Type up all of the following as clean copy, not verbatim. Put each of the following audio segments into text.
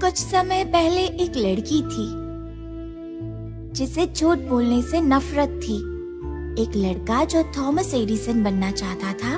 कुछ समय पहले एक लड़की थी जिसे झूठ बोलने से नफरत थी। एक लड़का जो थॉमस एडिसन बनना चाहता था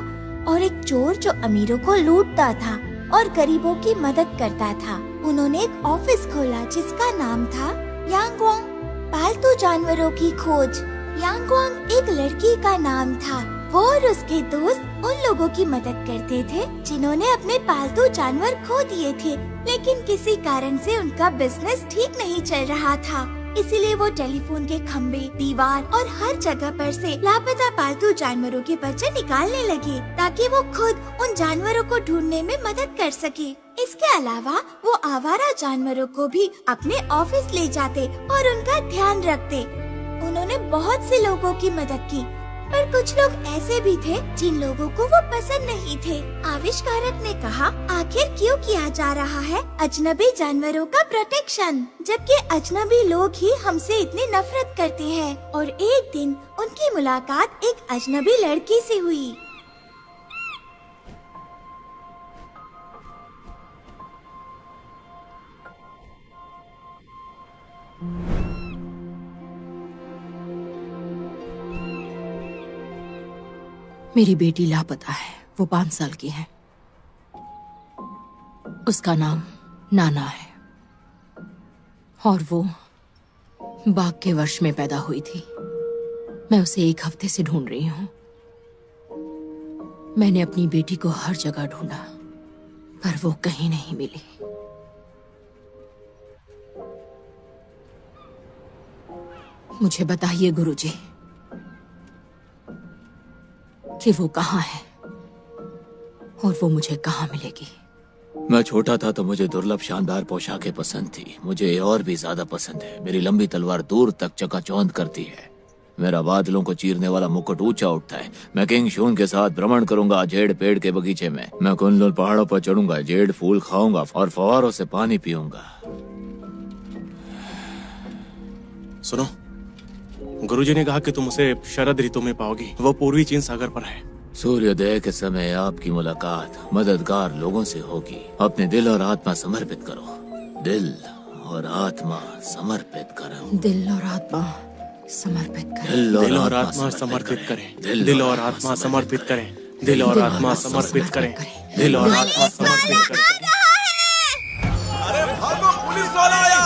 और एक चोर जो अमीरों को लूटता था और गरीबों की मदद करता था। उन्होंने एक ऑफिस खोला जिसका नाम था यांगवांग, पालतू जानवरों की खोज। यांगवांग एक लड़की का नाम था। वो और उसके दोस्त उन लोगों की मदद करते थे जिन्होंने अपने पालतू जानवर खो दिए थे, लेकिन किसी कारण से उनका बिजनेस ठीक नहीं चल रहा था। इसीलिए वो टेलीफोन के खंभे, दीवार और हर जगह पर से लापता पालतू जानवरों के बच्चे निकालने लगे ताकि वो खुद उन जानवरों को ढूंढने में मदद कर सके। इसके अलावा वो आवारा जानवरों को भी अपने ऑफिस ले जाते और उनका ध्यान रखते। उन्होंने बहुत से लोगों की मदद की, पर कुछ लोग ऐसे भी थे जिन लोगों को वो पसंद नहीं थे। आविष्कारक ने कहा, आखिर क्यों किया जा रहा है अजनबी जानवरों का प्रोटेक्शन, जबकि अजनबी लोग ही हमसे इतनी नफरत करते हैं। और एक दिन उनकी मुलाकात एक अजनबी लड़की से हुई। मेरी बेटी लापता है। वो 5 साल की है। उसका नाम नाना है और वो बाघ के वर्ष में पैदा हुई थी। मैं उसे 1 हफ्ते से ढूंढ रही हूँ। मैंने अपनी बेटी को हर जगह ढूंढा पर वो कहीं नहीं मिली। मुझे बताइए गुरुजी कि वो कहाँ है और वो मुझे कहाँ मिलेगी। मैं छोटा था तो मुझे दुर्लभ शानदार पोशाकें पसंद थी। मुझे ये और भी ज्यादा पसंद है। मेरी लंबी तलवार दूर तक चकाचौंध करती है। मेरा बादलों को चीरने वाला मुकुट ऊंचा उठता है। मैं किंग शून के साथ भ्रमण करूंगा जेड पेड़ के बगीचे में। मैं कुनलुन पहाड़ों पर चढ़ूंगा, जेड फूल खाऊंगा और फव्वारों से पानी पीऊंगा। सुनो, गुरुजी ने कहा कि तुम उसे शरद ऋतु में पाओगी। वो पूर्वी चीन सागर पर है। सूर्योदय के समय आपकी मुलाकात मददगार लोगों से होगी। अपने दिल और आत्मा समर्पित करो। दिल और आत्मा समर्पित करो। दिल और आत्मा समर्पित करें। दिल और आत्मा समर्पित करें। दिल और आत्मा समर्पित करें। दिल और आत्मा समर्पित करें। दिल और आत्मा समर्पित करें। अरे भागो, पुलिस वाला आया।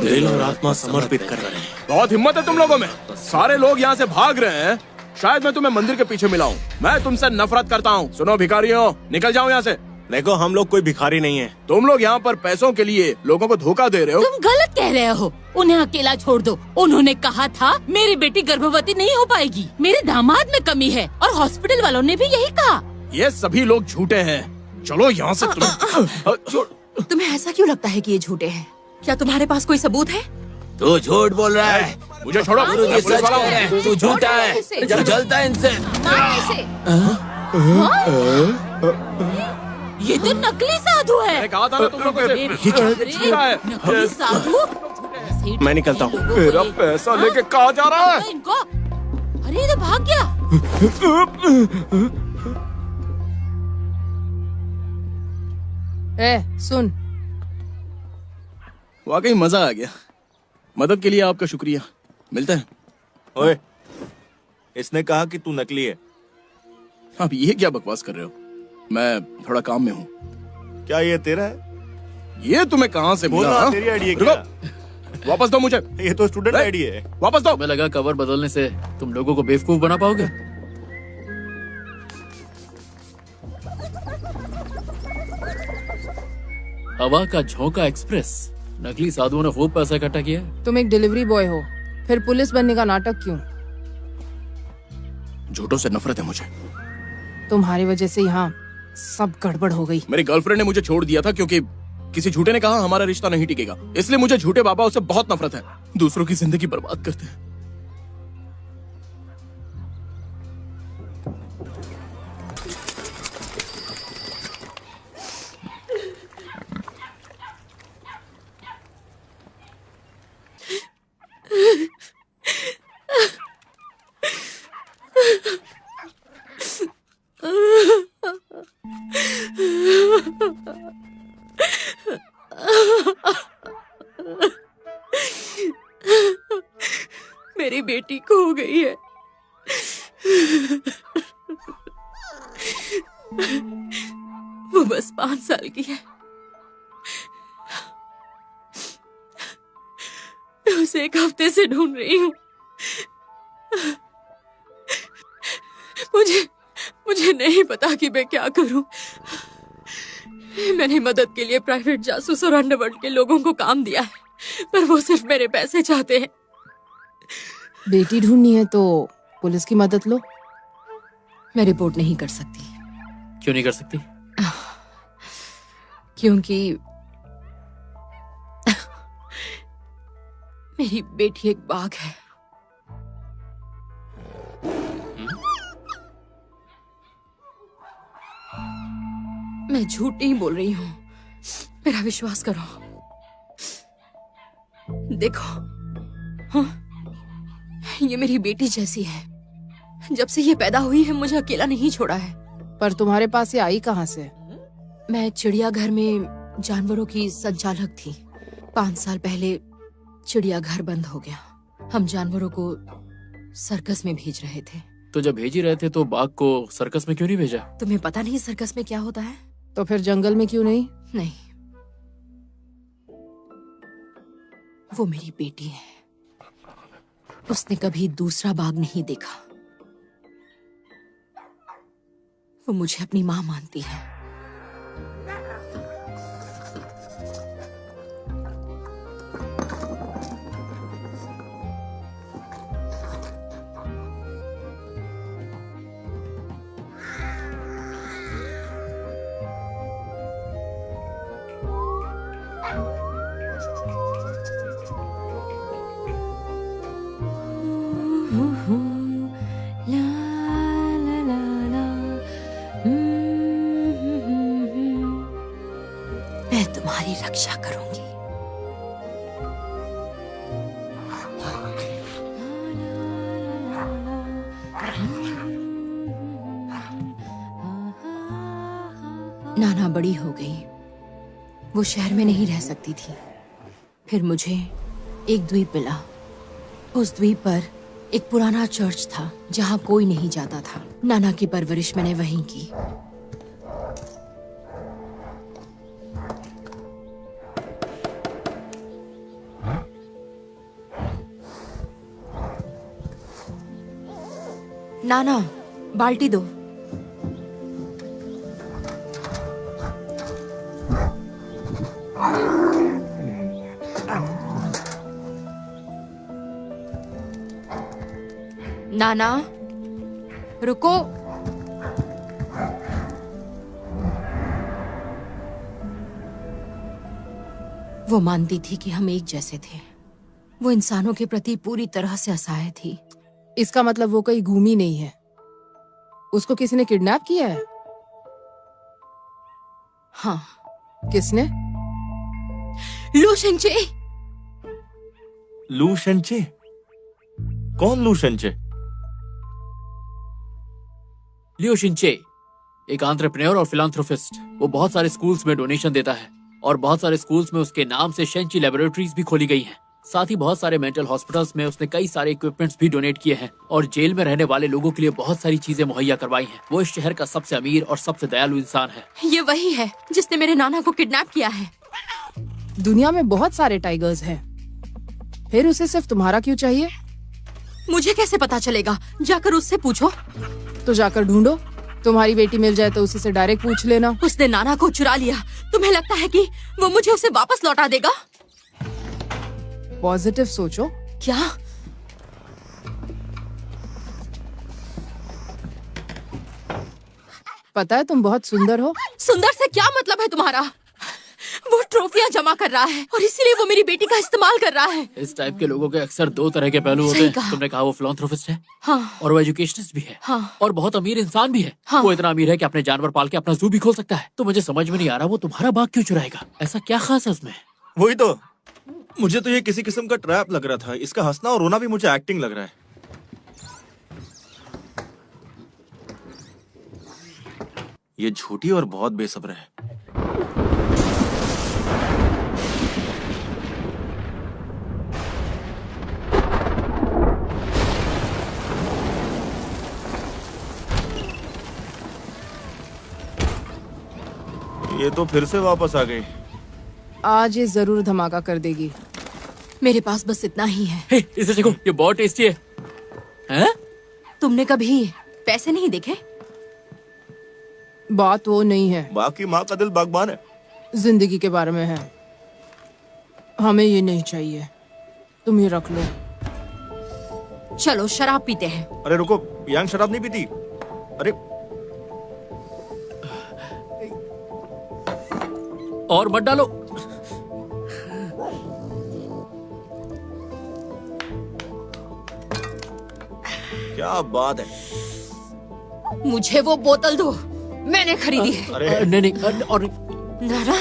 दिल और आत्मा समर्पित करें। बहुत हिम्मत है तुम लोगों में। सारे लोग यहाँ से भाग रहे हैं। शायद मैं तुम्हें मंदिर के पीछे मिला हूँ। मैं तुमसे नफरत करता हूँ। सुनो भिखारियों, निकल जाओ यहाँ से। देखो, हम लोग कोई भिखारी नहीं है। तुम लोग यहाँ पर पैसों के लिए लोगों को धोखा दे रहे हो। तुम गलत कह रहे हो। उन्हें अकेला छोड़ दो। उन्होंने कहा था मेरी बेटी गर्भवती नहीं हो पाएगी। मेरे दामाद में कमी है और हॉस्पिटल वालों ने भी यही कहा। ये सभी लोग झूठे हैं। चलो यहाँ से। तुम्हें ऐसा क्यों लगता है कि ये झूठे हैं? क्या तुम्हारे पास कोई सबूत है? तू झूठ बोल रहा है। मुझे छोड़ो। गुरुजी सच कह रहे हैं। तू झूठा है। तू जलता है इनसे। ये तो नकली साधु है। मैंने कहा था ना तुम लोगों से। नकली साधु। मैं निकलता हूँ। मेरा पैसा लेके कहाँ जा रहा है? इनको। अरे ये तो भाग गया। सुन, वाकई मजा आ गया। मदद के लिए आपका शुक्रिया। मिलते हैं। ओए, इसने कहा कि तू नकली है। आप ये क्या बकवास कर रहे हो? मैं थोड़ा काम में हूँ। क्या ये तेरा है? ये तुम्हें कहाँ से मिला? बोला, तेरी आईडी है क्या? वापस दो मुझे। ये तो स्टूडेंट आईडी है। वापस दो। मैं लगा कवर बदलने से तुम लोगों को बेवकूफ बना पाओगे। हवा का झोंका एक्सप्रेस। नकली साधुओं ने खूब पैसा इकट्ठा किया। तुम एक डिलीवरी बॉय हो, फिर पुलिस बनने का नाटक क्यों? झूठों से नफरत है मुझे। तुम्हारी वजह से यहाँ सब गड़बड़ हो गई। मेरी गर्लफ्रेंड ने मुझे छोड़ दिया था क्योंकि किसी झूठे ने कहा हमारा रिश्ता नहीं टिकेगा, इसलिए मुझे झूठे बाबा से बहुत नफरत है। दूसरों की जिंदगी बर्बाद करते हैं। मेरी बेटी खो गई है। वो बस 5 साल की है। मैं उसे 1 हफ्ते से ढूंढ रही हूँ। मुझे नहीं पता कि मैं क्या करूं। मैंने मदद के लिए प्राइवेट जासूस और अंडरवर्ल्ड के लोगों को काम दिया है, पर वो सिर्फ मेरे पैसे चाहते हैं। बेटी ढूंढनी है तो पुलिस की मदद लो। मैं रिपोर्ट नहीं कर सकती। क्यों नहीं कर सकती? क्योंकि मेरी बेटी एक बाघ है। मैं झूठ नहीं बोल रही हूँ, मेरा विश्वास करो। देखो, हाँ, ये मेरी बेटी जैसी है। जब से ये पैदा हुई है मुझे अकेला नहीं छोड़ा है। पर तुम्हारे पास ये आई कहाँ से? मैं चिड़ियाघर में जानवरों की संचालक थी। 5 साल पहले चिड़ियाघर बंद हो गया। हम जानवरों को सर्कस में भेज रहे थे। तो जब भेज ही रहे थे तो बाघ को सर्कस में क्यों नहीं भेजा? तुम्हें पता नहीं सर्कस में क्या होता है? तो फिर जंगल में क्यों नहीं? नहीं, वो मेरी बेटी है। उसने कभी दूसरा बाघ नहीं देखा। वो मुझे अपनी माँ मानती है। मैं तुम्हारी रक्षा करूंगी। नाना बड़ी हो गई, वो शहर में नहीं रह सकती थी। फिर मुझे एक द्वीप मिला। उस द्वीप पर एक पुराना चर्च था जहां कोई नहीं जाता था। नाना की परवरिश मैंने वहीं की। नाना, बाल्टी दो। नाना, रुको। वो मानती थी कि हम एक जैसे थे। वो इंसानों के प्रति पूरी तरह से असहाय थी। इसका मतलब वो कहीं घूमी नहीं है। उसको किसी ने किडनैप किया है? हाँ। किसने? लू शेंगचे। लू शेंगचे? कौन लू शेंगचे? लियो शिंचे एक एंटरप्रेन्योर और फिलांथ्रोपिस्ट। वो बहुत सारे स्कूल्स में डोनेशन देता है और बहुत सारे स्कूल्स में उसके नाम से शेंची लैबोरेटरीज भी खोली गई हैं। साथ ही बहुत सारे मेंटल हॉस्पिटल्स में उसने कई सारे इक्विपमेंट्स भी डोनेट किए हैं और जेल में रहने वाले लोगों के लिए बहुत सारी चीजें मुहैया करवाई हैं। वो इस शहर का सबसे अमीर और सबसे दयालु इंसान है। ये वही है जिसने मेरे नाना को किडनैप किया है। दुनिया में बहुत सारे टाइगर्स हैं, फिर उसे सिर्फ तुम्हारा क्यों चाहिए? मुझे कैसे पता चलेगा? जाकर उससे पूछो। तो जाकर ढूंढो। तुम्हारी बेटी मिल जाए तो उसी से डायरेक्ट पूछ लेना। उसने नाना को चुरा लिया। तुम्हें लगता है कि वो मुझे उसे वापस लौटा देगा? पॉजिटिव सोचो। क्या? पता है तुम बहुत सुंदर हो। सुंदर से क्या मतलब है तुम्हारा? वो ट्रॉफियां जमा कर रहा है और इसीलिए वो मेरी बेटी का इस्तेमाल कर रहा है। इस टाइप के लोगों के अक्सर दो तरह के पहलू होते सही हैं। कहा। तुमने कहा वो फिलैंथ्रोपिस्ट है, हाँ। और वो एजुकेशनिस्ट भी है, हाँ। और बहुत अमीर इंसान भी है। हाँ। वो इतना अमीर है कि अपने जानवर पाल के अपना जू भी खोल सकता है। तो मुझे समझ में नहीं आ रहा वो तुम्हारा बाग क्यों चुराएगा? ऐसा क्या खास है उसमें? वही तो, मुझे तो ये किसी किस्म का ट्रैप लग रहा था। इसका हंसना और रोना भी मुझे एक्टिंग लग रहा है। ये झूठी और बहुत बेसब्र है। ये तो फिर से वापस आ गई। आज ये जरूर धमाका कर देगी। मेरे पास बस इतना ही है। हे, इसे देखो, ये बहुत टेस्टी है। हैं? तुमने कभी पैसे नहीं देखे? बात वो नहीं है, बाकी माँ का दिल बागबान है। जिंदगी के बारे में है। हमें ये नहीं चाहिए, तुम ये रख लो। चलो शराब पीते हैं। अरे रुको, यांग शराब नहीं पीती। अरे और मत डालो। क्या बात है। मुझे वो बोतल दो, मैंने खरीदी है। अरे नहीं नहीं, और नाना,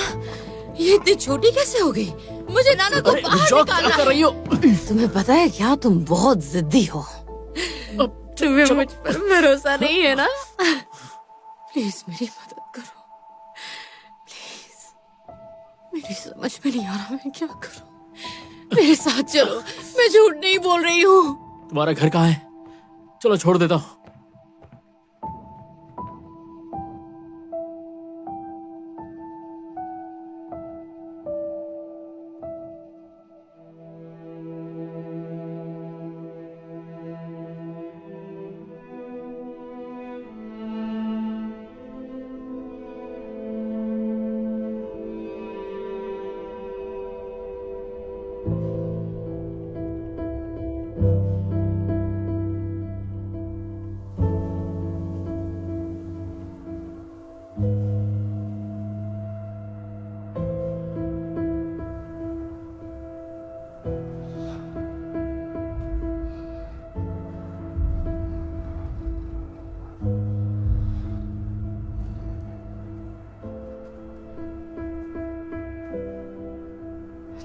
ये इतनी छोटी कैसे हो गई? मुझे नाना को अरे बाहर जो निकालना क्या कर है। रही हो? तुम्हें पता है क्या, तुम बहुत जिद्दी हो। तुम्हें मुझ पर भरोसा नहीं है ना? प्लीज मेरी मदद करो, प्लीज। मेरी समझ में नहीं आ रहा मैं क्या करूं। मेरे साथ चलो, मैं झूठ नहीं बोल रही हूँ। तुम्हारा घर कहाँ है? चलो छोड़ देता हूँ।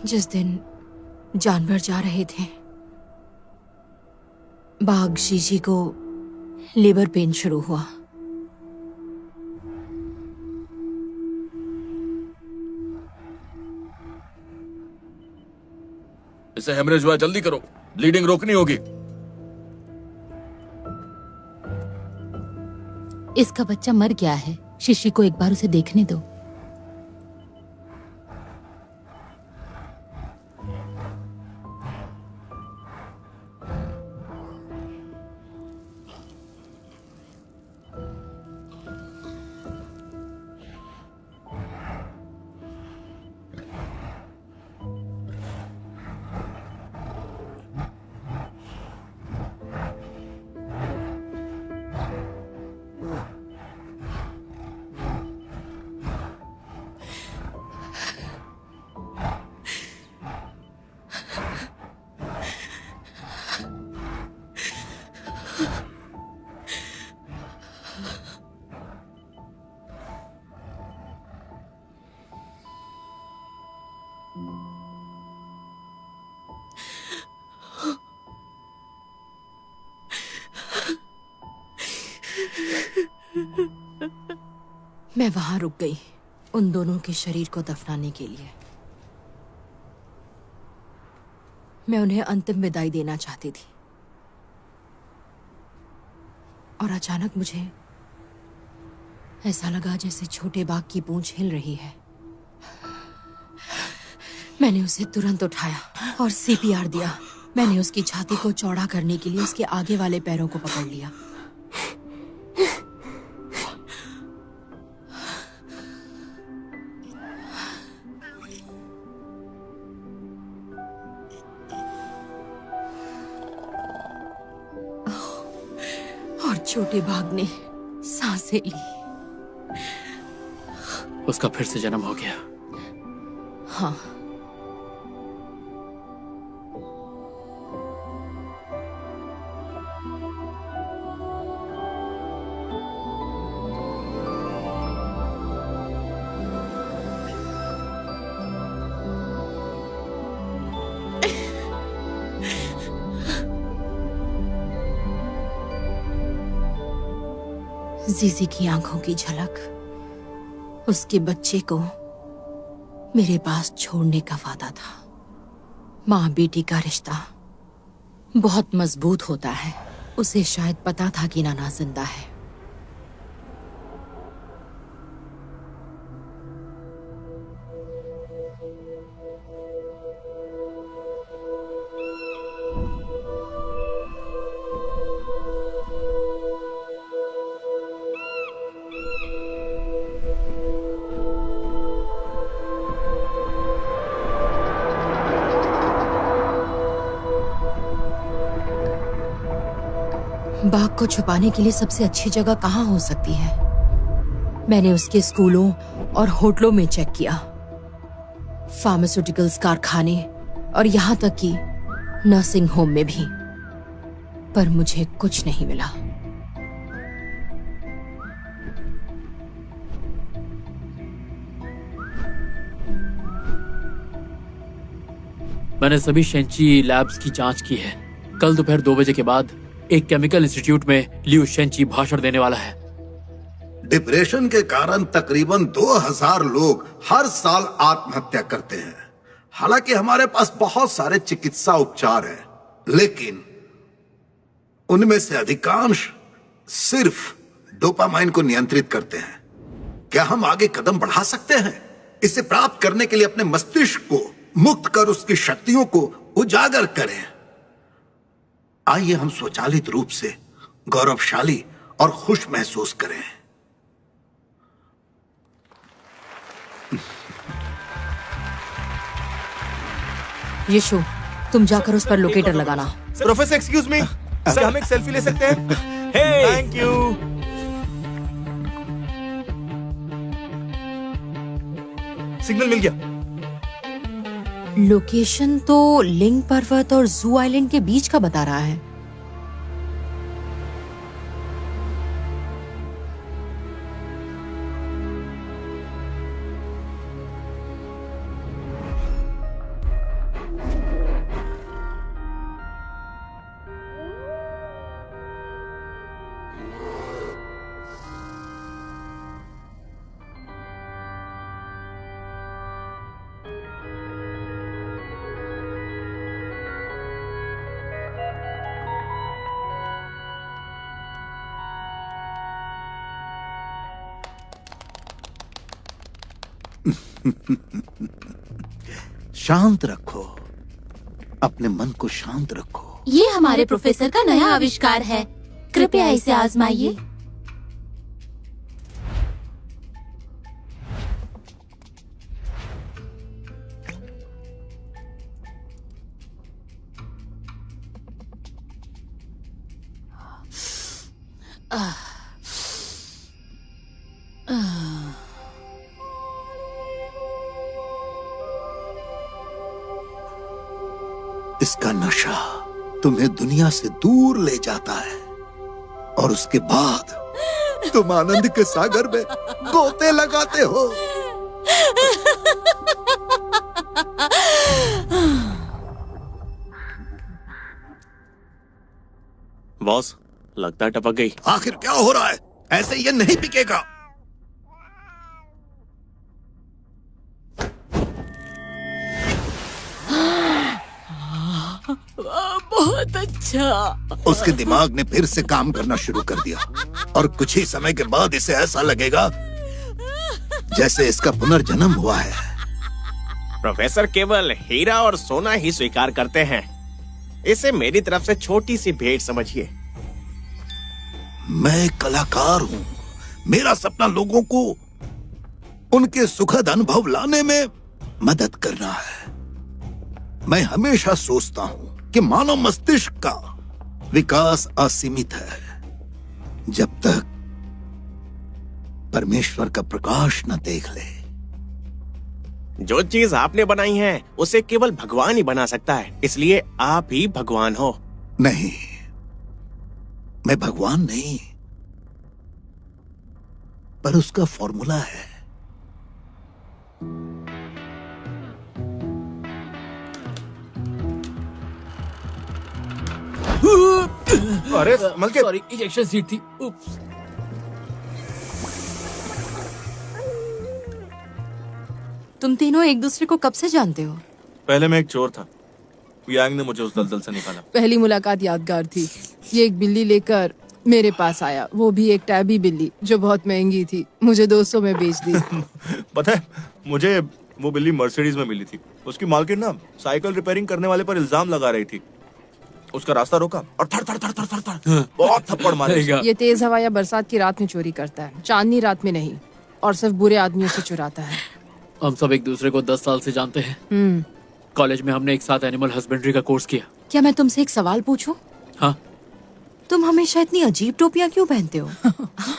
जिस दिन जानवर जा रहे थे, बाघ शीशी को लीवर पेन शुरू हुआ। इसे हेमरेज हुआ, जल्दी करो, ब्लीडिंग रोकनी होगी। इसका बच्चा मर गया है। शीशी को एक बार उसे देखने दो। मैं वहां रुक गई उन दोनों के शरीर को दफनाने के लिए। मैं उन्हें अंतिम विदाई देना चाहती थी, और अचानक मुझे ऐसा लगा जैसे छोटे बाघ की पूंछ हिल रही है। मैंने उसे तुरंत उठाया और सीपीआर दिया। मैंने उसकी छाती को चौड़ा करने के लिए उसके आगे वाले पैरों को पकड़ लिया। और छोटे बाघ ने सांसें ली। उसका फिर से जन्म हो गया। हाँ। जीजी की आंखों की झलक, उसके बच्चे को मेरे पास छोड़ने का वादा था। माँ बेटी का रिश्ता बहुत मजबूत होता है। उसे शायद पता था कि नाना जिंदा है। बाघ को छुपाने के लिए सबसे अच्छी जगह कहाँ हो सकती है? मैंने उसके स्कूलों और होटलों में चेक किया, फार्मास्यूटिकल्स कारखाने और यहाँ तक कि नर्सिंग होम में भी, पर मुझे कुछ नहीं मिला। मैंने सभी शेंची लैब्स की जांच की है। कल दोपहर 2 बजे के बाद एक केमिकल इंस्टीट्यूट में लियू शेंची भाषण देने वाला है। डिप्रेशन के कारण तकरीबन 2000 लोग हर साल आत्महत्या करते हैं। हालांकि हमारे पास बहुत सारे चिकित्सा उपचार हैं, लेकिन उनमें से अधिकांश सिर्फ डोपामाइन को नियंत्रित करते हैं। क्या हम आगे कदम बढ़ा सकते हैं? इसे प्राप्त करने के लिए अपने मस्तिष्क को मुक्त कर उसकी शक्तियों को उजागर करें। आइए हम स्वचालित रूप से गौरवशाली और खुश महसूस करें। यीशु, तुम जाकर उस पर लोकेटर लगाना। प्रोफेसर एक्सक्यूज मी, क्या हम एक सेल्फी ले सकते हैं? Thank you. सिग्नल मिल गया। लोकेशन तो लिंग पर्वत और जू आइलैंड के बीच का बता रहा है। शांत रखो, अपने मन को शांत रखो। ये हमारे प्रोफेसर का नया आविष्कार है, कृपया इसे आजमाइए। इसका नशा तुम्हें दुनिया से दूर ले जाता है और उसके बाद तुम आनंद के सागर में गोते लगाते हो। बॉस, लगता है टपक गई। आखिर क्या हो रहा है? ऐसे ये नहीं बिकेगा। बहुत अच्छा। उसके दिमाग ने फिर से काम करना शुरू कर दिया और कुछ ही समय के बाद इसे ऐसा लगेगा जैसे इसका पुनर्जन्म हुआ है। प्रोफेसर केवल हीरा और सोना ही स्वीकार करते हैं। इसे मेरी तरफ से छोटी सी भेंट समझिए। मैं कलाकार हूँ। मेरा सपना लोगों को उनके सुखद अनुभव लाने में मदद करना है। मैं हमेशा सोचता हूँ कि मानव मस्तिष्क का विकास असीमित है जब तक परमेश्वर का प्रकाश न देख ले। जो चीज आपने बनाई है उसे केवल भगवान ही बना सकता है, इसलिए आप ही भगवान हो। नहीं, मैं भगवान नहीं, पर उसका फॉर्मूला है। अरे मलके, सॉरी, इजेक्शन सीट थी। उप्स। तुम तीनों एक दूसरे को कब से जानते हो? पहले मैं एक चोर था, यांग ने मुझे उस दलदल से निकाला। पहली मुलाकात यादगार थी। ये एक बिल्ली लेकर मेरे पास आया, वो भी एक टैबी बिल्ली जो बहुत महंगी थी, मुझे 200 में बेच दी। पता है, मुझे वो बिल्ली मर्सिडीज में मिली थी। उसकी मालकिन ना साइकिल रिपेयरिंग करने वाले पर इल्जाम लगा रही थी। उसका रास्ता रोका और थड़ थड़ थड़ थड़ थड़ थड़ बहुत थप्पड़ मारे। ये तेज हवा या बरसात की रात में चोरी करता है, चांदनी रात में नहीं, और सिर्फ बुरे आदमियों से चुराता है। हम सब एक दूसरे को 10 साल से जानते हैं। कॉलेज में हमने एक साथ एनिमल हस्बेंड्री का कोर्स किया। क्या मैं तुमसे एक सवाल पूछूं? हाँ। तुम हमेशा इतनी अजीब टोपियां क्यों पहनते हो?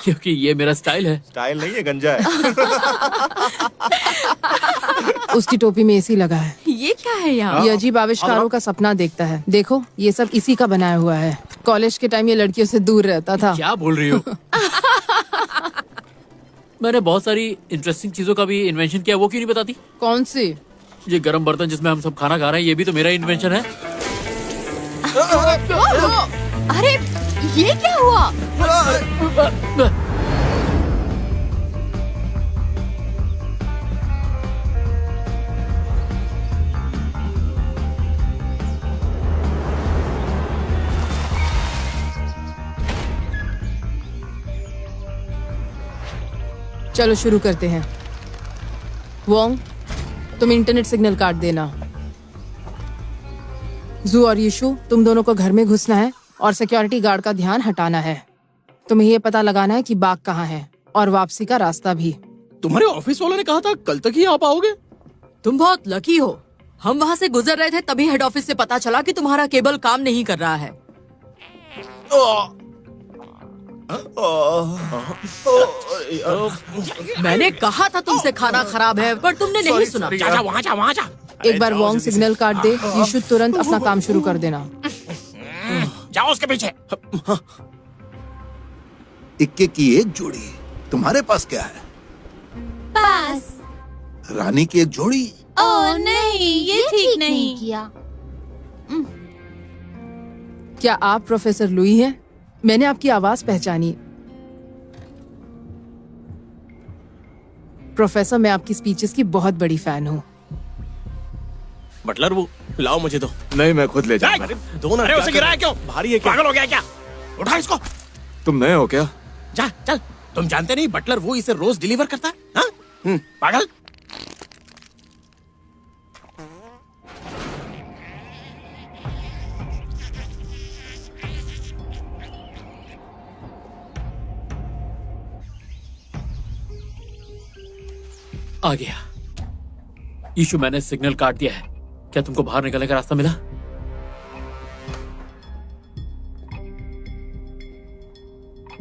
क्योंकि ये मेरा स्टाइल है। स्टाइल नहीं है, गंजा है। उसकी टोपी में एसी लगा है। ये क्या है यहाँ? ये अजीब आविष्कारों का सपना देखता है। देखो, ये सब इसी का बनाया हुआ है। कॉलेज के टाइम ये लड़कियों से दूर रहता था। क्या बोल रही हो? मैंने बहुत सारी इंटरेस्टिंग चीजों का भी इन्वेंशन किया, वो क्यों नहीं बताती? कौन सी? ये गरम बर्तन जिसमें हम सब खाना खा रहे हैं, ये भी तो मेरा इन्वेंशन है। अरे ये क्या हुआ? चलो शुरू करते हैं। वोंग, तुम इंटरनेट सिग्नल काट देना। जू और यीशु, तुम दोनों को घर में घुसना है और सिक्योरिटी गार्ड का ध्यान हटाना है। तुम्हें ये पता लगाना है कि बाग कहाँ है और वापसी का रास्ता भी। तुम्हारे ऑफिस वालों ने कहा था कल तक ही आ पाओगे। तुम बहुत लकी हो। हम वहाँ से गुजर रहे थे, तभी हेड ऑफिस से पता चला कि तुम्हारा केबल काम नहीं कर रहा है। मैंने कहा था तुमसे खाना खराब है, पर तुमने नहीं सुना। जा, वहाँ जा, वहाँ जा। एक बार वोंग सिग्नल काट दे, यीशु तुरंत अपना काम शुरू कर देना। जाओ उसके पीछे। इक्के की एक जोड़ी। तुम्हारे पास क्या है? पास। रानी की एक जोड़ी। ओ नहीं, ये ठीक नहीं किया। क्या आप प्रोफेसर लुई हैं? मैंने आपकी आवाज पहचानी। प्रोफेसर, मैं आपकी स्पीचेस की बहुत बड़ी फैन हूँ। बटलर, वो लाओ मुझे दो। नहीं, मैं खुद ले जाऊंगा। दोनों अरे उसे गिराया क्यों? भारी है क्या? पागल हो गया क्या? उठा इसको। तुम नए हो क्या? जा चल। तुम जानते नहीं बटलर वो इसे रोज डिलीवर करता है? हाँ? पागल। आ गया। यीशु, मैंने सिग्नल काट दिया है। क्या तुमको बाहर निकलने का रास्ता मिला?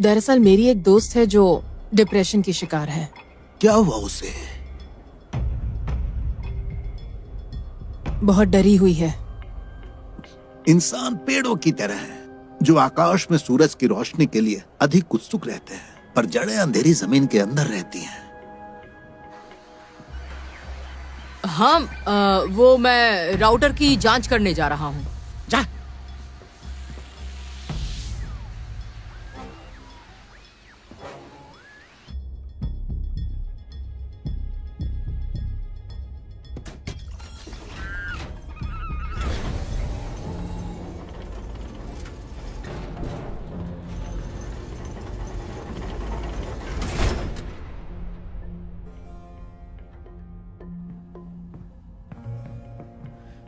दरअसल मेरी एक दोस्त है जो डिप्रेशन की शिकार है। क्या हुआ उसे? बहुत डरी हुई है। इंसान पेड़ों की तरह है जो आकाश में सूरज की रोशनी के लिए अधिक उत्सुक रहते हैं, पर जड़ें अंधेरी जमीन के अंदर रहती हैं। हाँ, वो मैं राउटर की जांच करने जा रहा हूँ। जा।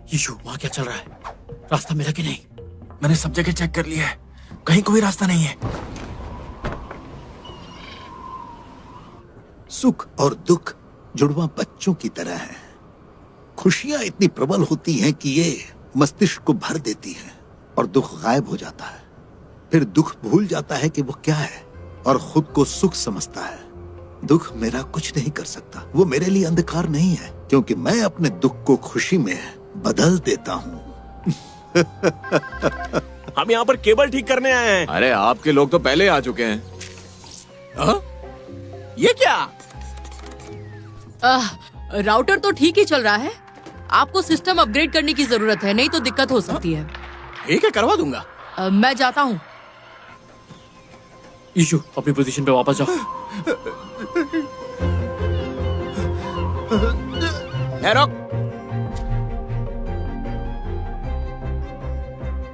यीशु, वहाँ क्या चल रहा है? रास्ता मिला कि नहीं? मैंने सब जगह चेक कर लिया है, कहीं कोई रास्ता नहीं है। सुख और दुख जुड़वा बच्चों की तरह है। खुशियां इतनी प्रबल होती हैं कि ये मस्तिष्क को भर देती हैं और दुख गायब हो जाता है। फिर दुख भूल जाता है कि वो क्या है और खुद को सुख समझता है। दुख मेरा कुछ नहीं कर सकता, वो मेरे लिए अंधकार नहीं है। क्योंकि मैं अपने दुख को खुशी में बदल देता हूँ। हम यहाँ पर केबल ठीक करने आए हैं। अरे आपके लोग तो पहले आ चुके हैं। ये क्या? राउटर तो ठीक ही चल रहा है, आपको सिस्टम अपग्रेड करने की जरूरत है, नहीं तो दिक्कत हो सकती है। ठीक है, करवा दूंगा। मैं जाता हूँ। ईशु, अपनी पोजीशन पे वापस जाओ। रुक।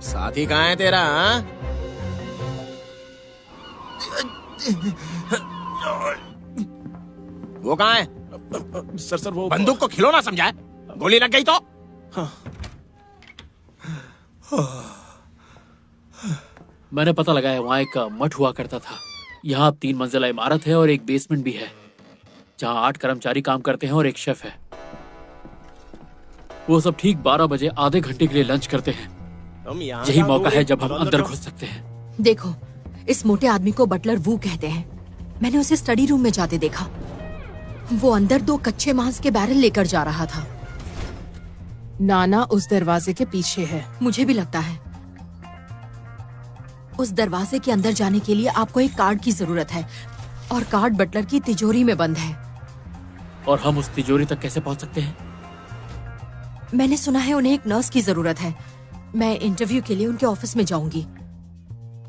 साथी कहाँ है तेरा? वो कहाँ है? सर वो बंदूक को खिलौना समझा है? गोली लग गई तो? मैंने पता लगाया, वहाँ एक मठ हुआ करता था। यहाँ 3 मंजिला इमारत है और एक बेसमेंट भी है, जहाँ 8 कर्मचारी काम करते हैं और एक शेफ है। वो सब ठीक 12 बजे आधे घंटे के लिए लंच करते हैं। यही मौका है जब हम अंदर घुस सकते हैं। देखो, इस मोटे आदमी को बटलर वू कहते हैं। मैंने उसे स्टडी रूम में जाते देखा। वो अंदर 2 कच्चे मांस के बैरल लेकर जा रहा था। नाना उस दरवाजे के पीछे है। मुझे भी लगता है। उस दरवाजे के अंदर जाने के लिए आपको एक कार्ड की जरूरत है, और कार्ड बटलर की तिजोरी में बंद है। और हम उस तिजोरी तक कैसे पहुंच सकते हैं? मैंने सुना है उन्हें एक नर्स की जरूरत है। मैं इंटरव्यू के लिए उनके ऑफिस में जाऊंगी।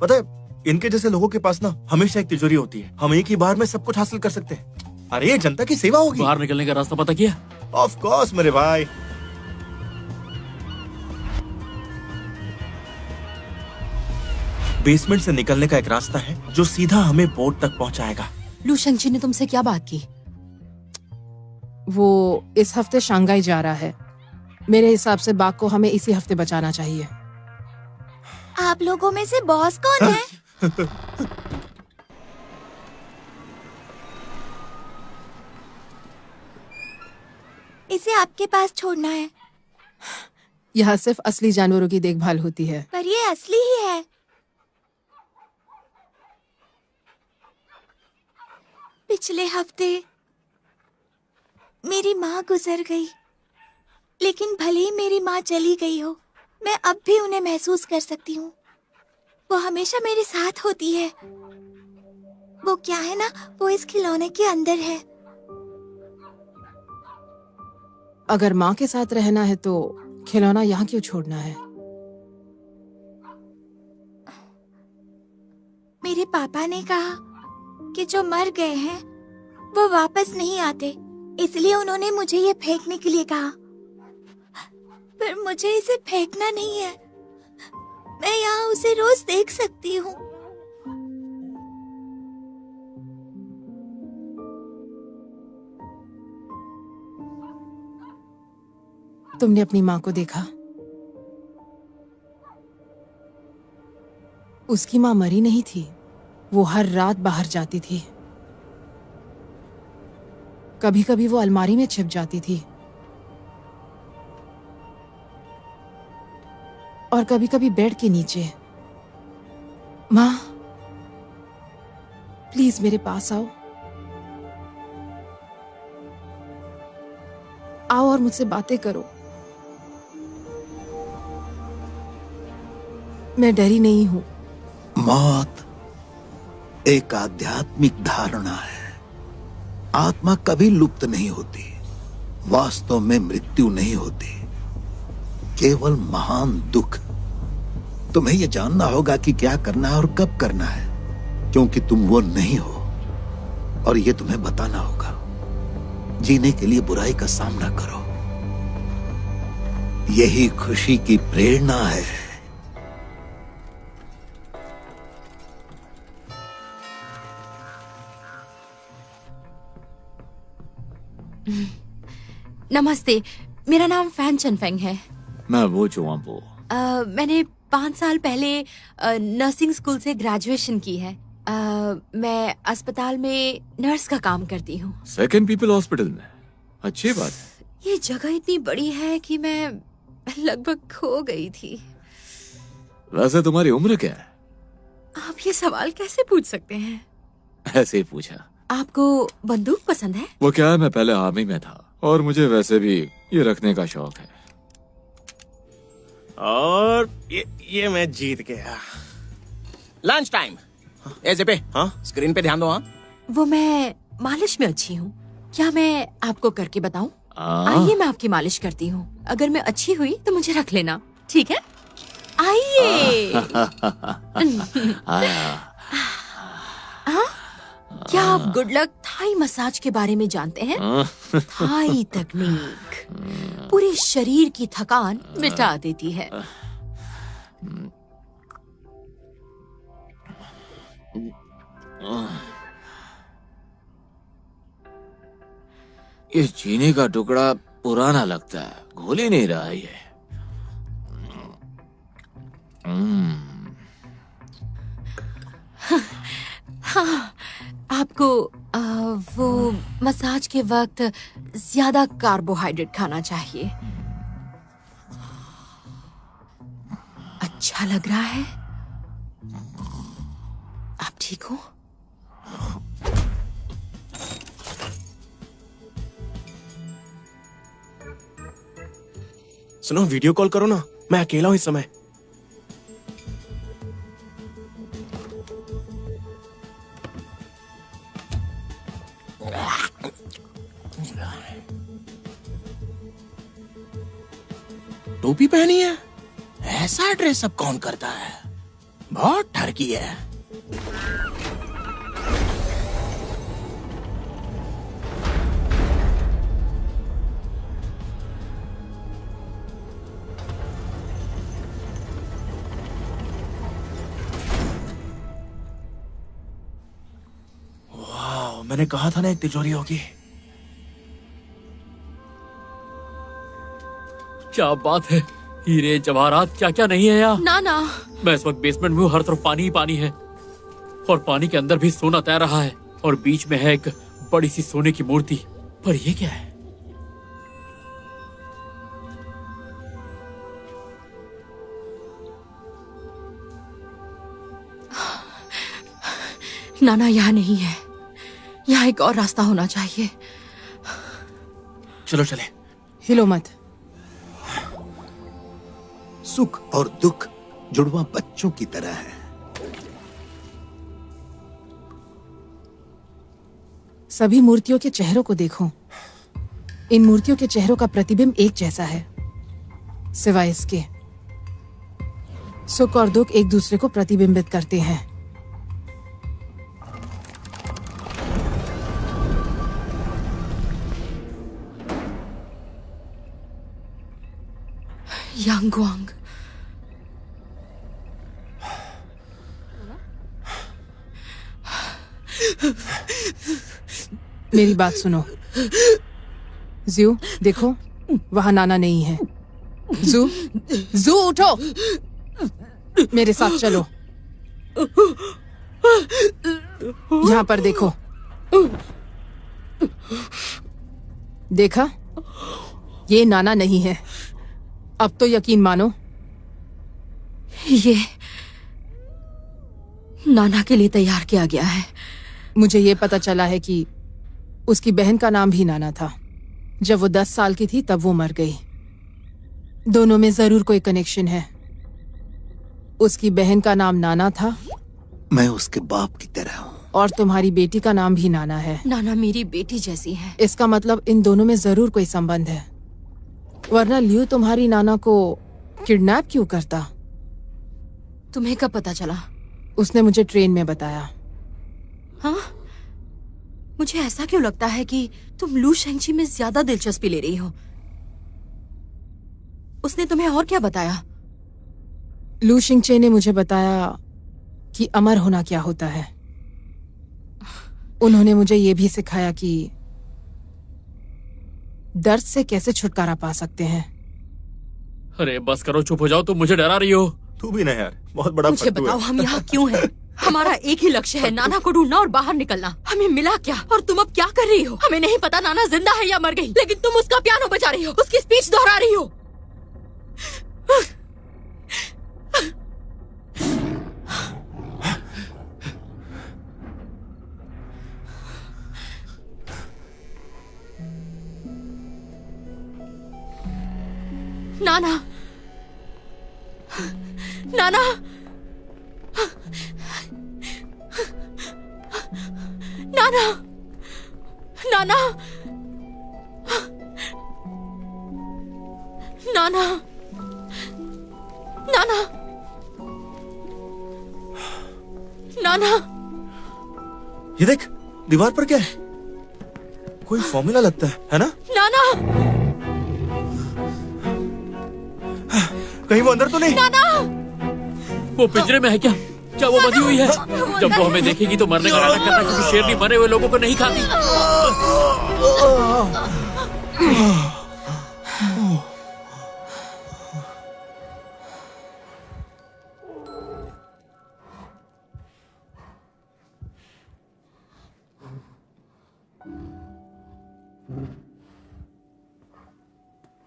पता है, इनके जैसे लोगों के पास ना हमेशा एक तिजोरी होती है। हम एक ही बार में सब कुछ हासिल कर सकते हैं। अरे ये जनता की सेवा होगी। बाहर निकलने का रास्ता पता किया? ऑफ कोर्स मेरे भाई। बेसमेंट से निकलने का एक रास्ता है जो सीधा हमें बोर्ड तक पहुंचाएगा। लू शेंगची ने तुमसे क्या बात की? वो इस हफ्ते शंघाई जा रहा है। मेरे हिसाब से बाघ को हमें इसी हफ्ते बचाना चाहिए। आप लोगों में से बॉस कौन है? इसे आपके पास छोड़ना है। यहाँ सिर्फ असली जानवरों की देखभाल होती है। पर ये असली ही है। पिछले हफ्ते मेरी माँ गुजर गई, लेकिन भले ही मेरी माँ चली गई हो, मैं अब भी उन्हें महसूस कर सकती हूँ। वो हमेशा मेरे साथ होती है। वो क्या है ना, वो इस खिलौने के अंदर है। अगर माँ के साथ रहना है तो खिलौना यहाँ क्यों छोड़ना है? मेरे पापा ने कहा कि जो मर गए हैं वो वापस नहीं आते, इसलिए उन्होंने मुझे ये फेंकने के लिए कहा। पर मुझे इसे फेंकना नहीं है। मैं यहाँ उसे रोज देख सकती हूँ। तुमने अपनी माँ को देखा? उसकी माँ मरी नहीं थी। वो हर रात बाहर जाती थी। कभी कभी वो अलमारी में छिप जाती थी, और कभी कभी बेड के नीचे। माँ, प्लीज मेरे पास आओ। आओ और मुझसे बातें करो। मैं डरी नहीं हूं। मौत एक आध्यात्मिक धारणा है। आत्मा कभी लुप्त नहीं होती। वास्तव में मृत्यु नहीं होती, केवल महान दुख। तुम्हें यह जानना होगा कि क्या करना है और कब करना है, क्योंकि तुम वो नहीं हो, और ये तुम्हें बताना होगा। जीने के लिए बुराई का सामना करो। यही खुशी की प्रेरणा है। नमस्ते, मेरा नाम फैन चनफेंग है। मैं वो चुआंपो। मैंने 5 साल पहले नर्सिंग स्कूल से ग्रेजुएशन की है। मैं अस्पताल में नर्स का काम करती हूँ। सेकंड पीपल हॉस्पिटल में? अच्छी बात है। ये जगह इतनी बड़ी है कि मैं लगभग खो गई थी। वैसे तुम्हारी उम्र क्या है? आप ये सवाल कैसे पूछ सकते हैं? ऐसे ही पूछा। आपको बंदूक पसंद है? वो क्या है, मैं पहले आर्मी में था। और मुझे वैसे भी ये रखने का शौक है। और ये मैं जीत गया। Lunch time. ए जेपे, हाँ स्क्रीन पे ध्यान दो। हाँ वो मैं मालिश में अच्छी हूँ, क्या मैं आपको करके बताऊं? आइए मैं आपकी मालिश करती हूँ, अगर मैं अच्छी हुई तो मुझे रख लेना, ठीक है? आइए। क्या आप गुड लक थाई मसाज के बारे में जानते हैं? थाई तकनीक पूरे शरीर की थकान मिटा देती है। ये चीनी का टुकड़ा पुराना लगता है, घुल ही नहीं रहा ये। हाँ, आपको वो मसाज के वक्त ज्यादा कार्बोहाइड्रेट खाना चाहिए। अच्छा लग रहा है? आप ठीक हो? सुनो, वीडियो कॉल करो ना, मैं अकेला हूं इस समय। टोपी पहनी है? ऐसा ड्रेसअप कौन करता है? बहुत ठरकी है। वाह, मैंने कहा था ना एक तिजोरी होगी। क्या बात है, हीरे जवाहरात क्या क्या नहीं है यहाँ। ना ना, मैं इस वक्त बेसमेंट में हूँ, हर तरफ पानी ही पानी है और पानी के अंदर भी सोना तैर रहा है और बीच में है एक बड़ी सी सोने की मूर्ति। पर ये क्या है? नाना यहाँ नहीं है, यहाँ एक और रास्ता होना चाहिए। चलो चले। हिलो मत। सुख और दुख जुड़वा बच्चों की तरह है। सभी मूर्तियों के चेहरों को देखो, इन मूर्तियों के चेहरों का प्रतिबिंब एक जैसा है, सिवाय इसके सुख और दुख एक दूसरे को प्रतिबिंबित करते हैं। यांगवांग, मेरी बात सुनो। ज़ू, देखो वहां नाना नहीं है। ज़ू, ज़ू उठो, मेरे साथ चलो। यहाँ पर देखो। देखा? ये नाना नहीं है। अब तो यकीन मानो। ये नाना के लिए तैयार किया गया है। मुझे ये पता चला है कि उसकी बहन का नाम भी नाना था। जब वो 10 साल की थी तब वो मर गई। दोनों में जरूर कोई कनेक्शन है। उसकी बहन का नाम नाना था, मैं उसके बाप की तरह हूँ। और तुम्हारी बेटी का नाम भी नाना है। नाना मेरी बेटी जैसी है। इसका मतलब इन दोनों में जरूर कोई संबंध है, वरना लियो तुम्हारी नाना को किडनैप क्यों करता? तुम्हें कब पता चला? उसने मुझे ट्रेन में बताया। हाँ? मुझे ऐसा क्यों लगता है कि तुम लू शेंगची में ज्यादा दिलचस्पी ले रही हो। उसने तुम्हें और क्या बताया? लू शिंगचे ने मुझे बताया कि अमर होना क्या होता है। उन्होंने मुझे ये भी सिखाया कि दर्द से कैसे छुटकारा पा सकते हैं। अरे बस करो, चुप हो जाओ, तुम मुझे डरा रही हो। तू भी ना यार, बहुत बड़ा मुझे फट्टू है। बताओ, हम यहाँ क्यों हैं? हमारा एक ही लक्ष्य है, नाना को ढूंढना और बाहर निकलना। हमें मिला क्या और तुम अब क्या कर रही हो? हमें नहीं पता नाना जिंदा है या मर गई, लेकिन तुम उसका पियानो बजा रही हो, उसकी स्पीच दोहरा रही हो। नाना, नाना, नाना, नाना, नाना, नाना, नाना। ये देख, दीवार पर क्या है? कोई फॉर्मूला लगता है ना? नाना, कहीं वो अंदर तो नहीं? नाना, वो पिंजरे में है क्या? क्या वो बंधी हुई है? जब वो हमें देखेगी तो मरने का नाटक करना, क्योंकि शेरनी मरे हुए लोगों को नहीं खाती।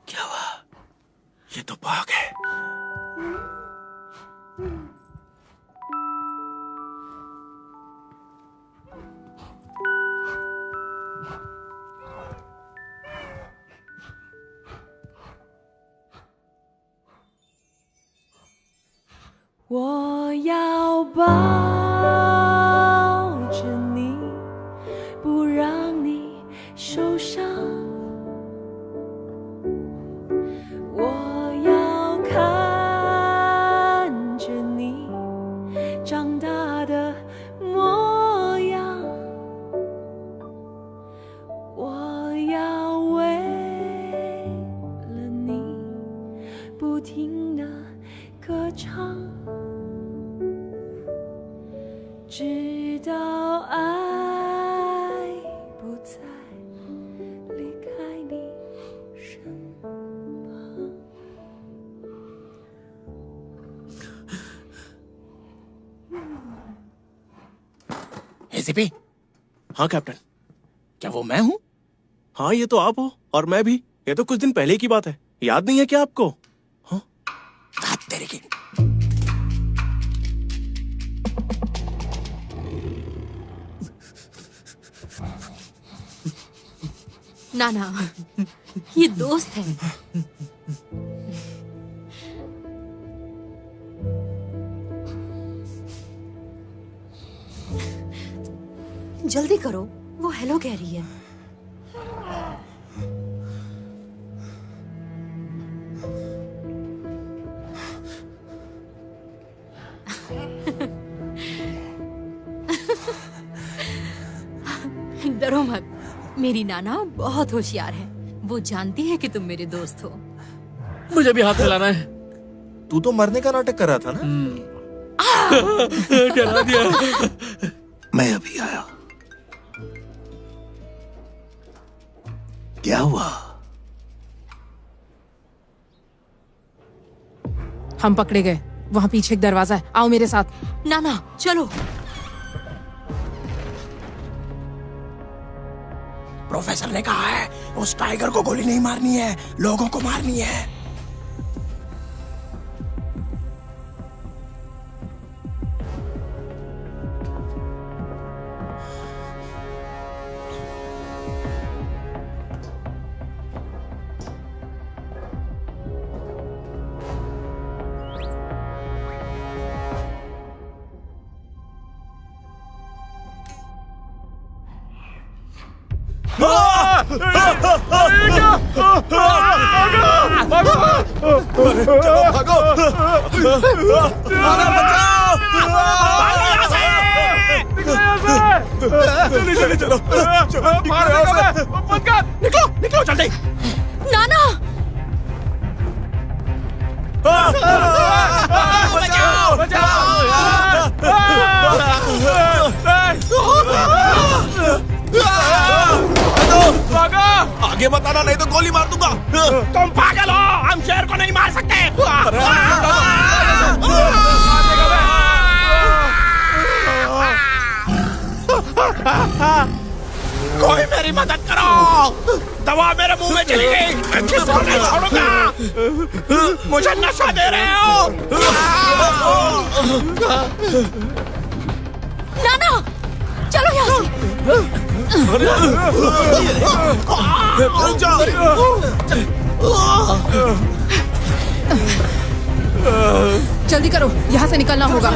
क्या हुआ? ये तो बाघ है।我要抱着你，不让你受伤。我要看着你长大的模样。我要为了你不停地歌唱。直到爱不再离开你身旁。एसीपी। हाँ कैप्टन, क्या वो मैं हूँ? हाँ ये तो आप हो, और मैं भी। ये तो कुछ दिन पहले की बात है, याद नहीं है क्या आपको? हाँ तेरे की। नाना, ये दोस्त है। जल्दी करो, वो हेलो कह रही है। डरो मत, मेरी नाना बहुत होशियार है। वो जानती है कि तुम मेरे दोस्त हो। मुझे भी हाथ मिलाना है। तू तो मरने का नाटक कर रहा था ना? डरा दिया। मैं अभी आया। क्या हुआ? हम पकड़े गए। वहाँ पीछे एक दरवाजा है, आओ मेरे साथ। नाना चलो। प्रोफेसर ने कहा है उस टाइगर को गोली नहीं मारनी है, लोगों को मारनी है। निकलो जल्दी। नाना बचाओ आगे बताना, नहीं तो गोली मार दूंगा। तुम पागल हो, हम शेर को नहीं मार सकते। कोई मेरी मदद करो, दवा मेरे मुंह में चली गई, मैं किसको नहीं छोड़ूंगा। मुझे नशा दे रहे हो। नाना चलो यहाँ से। जल्दी करो, यहाँ से निकलना होगा।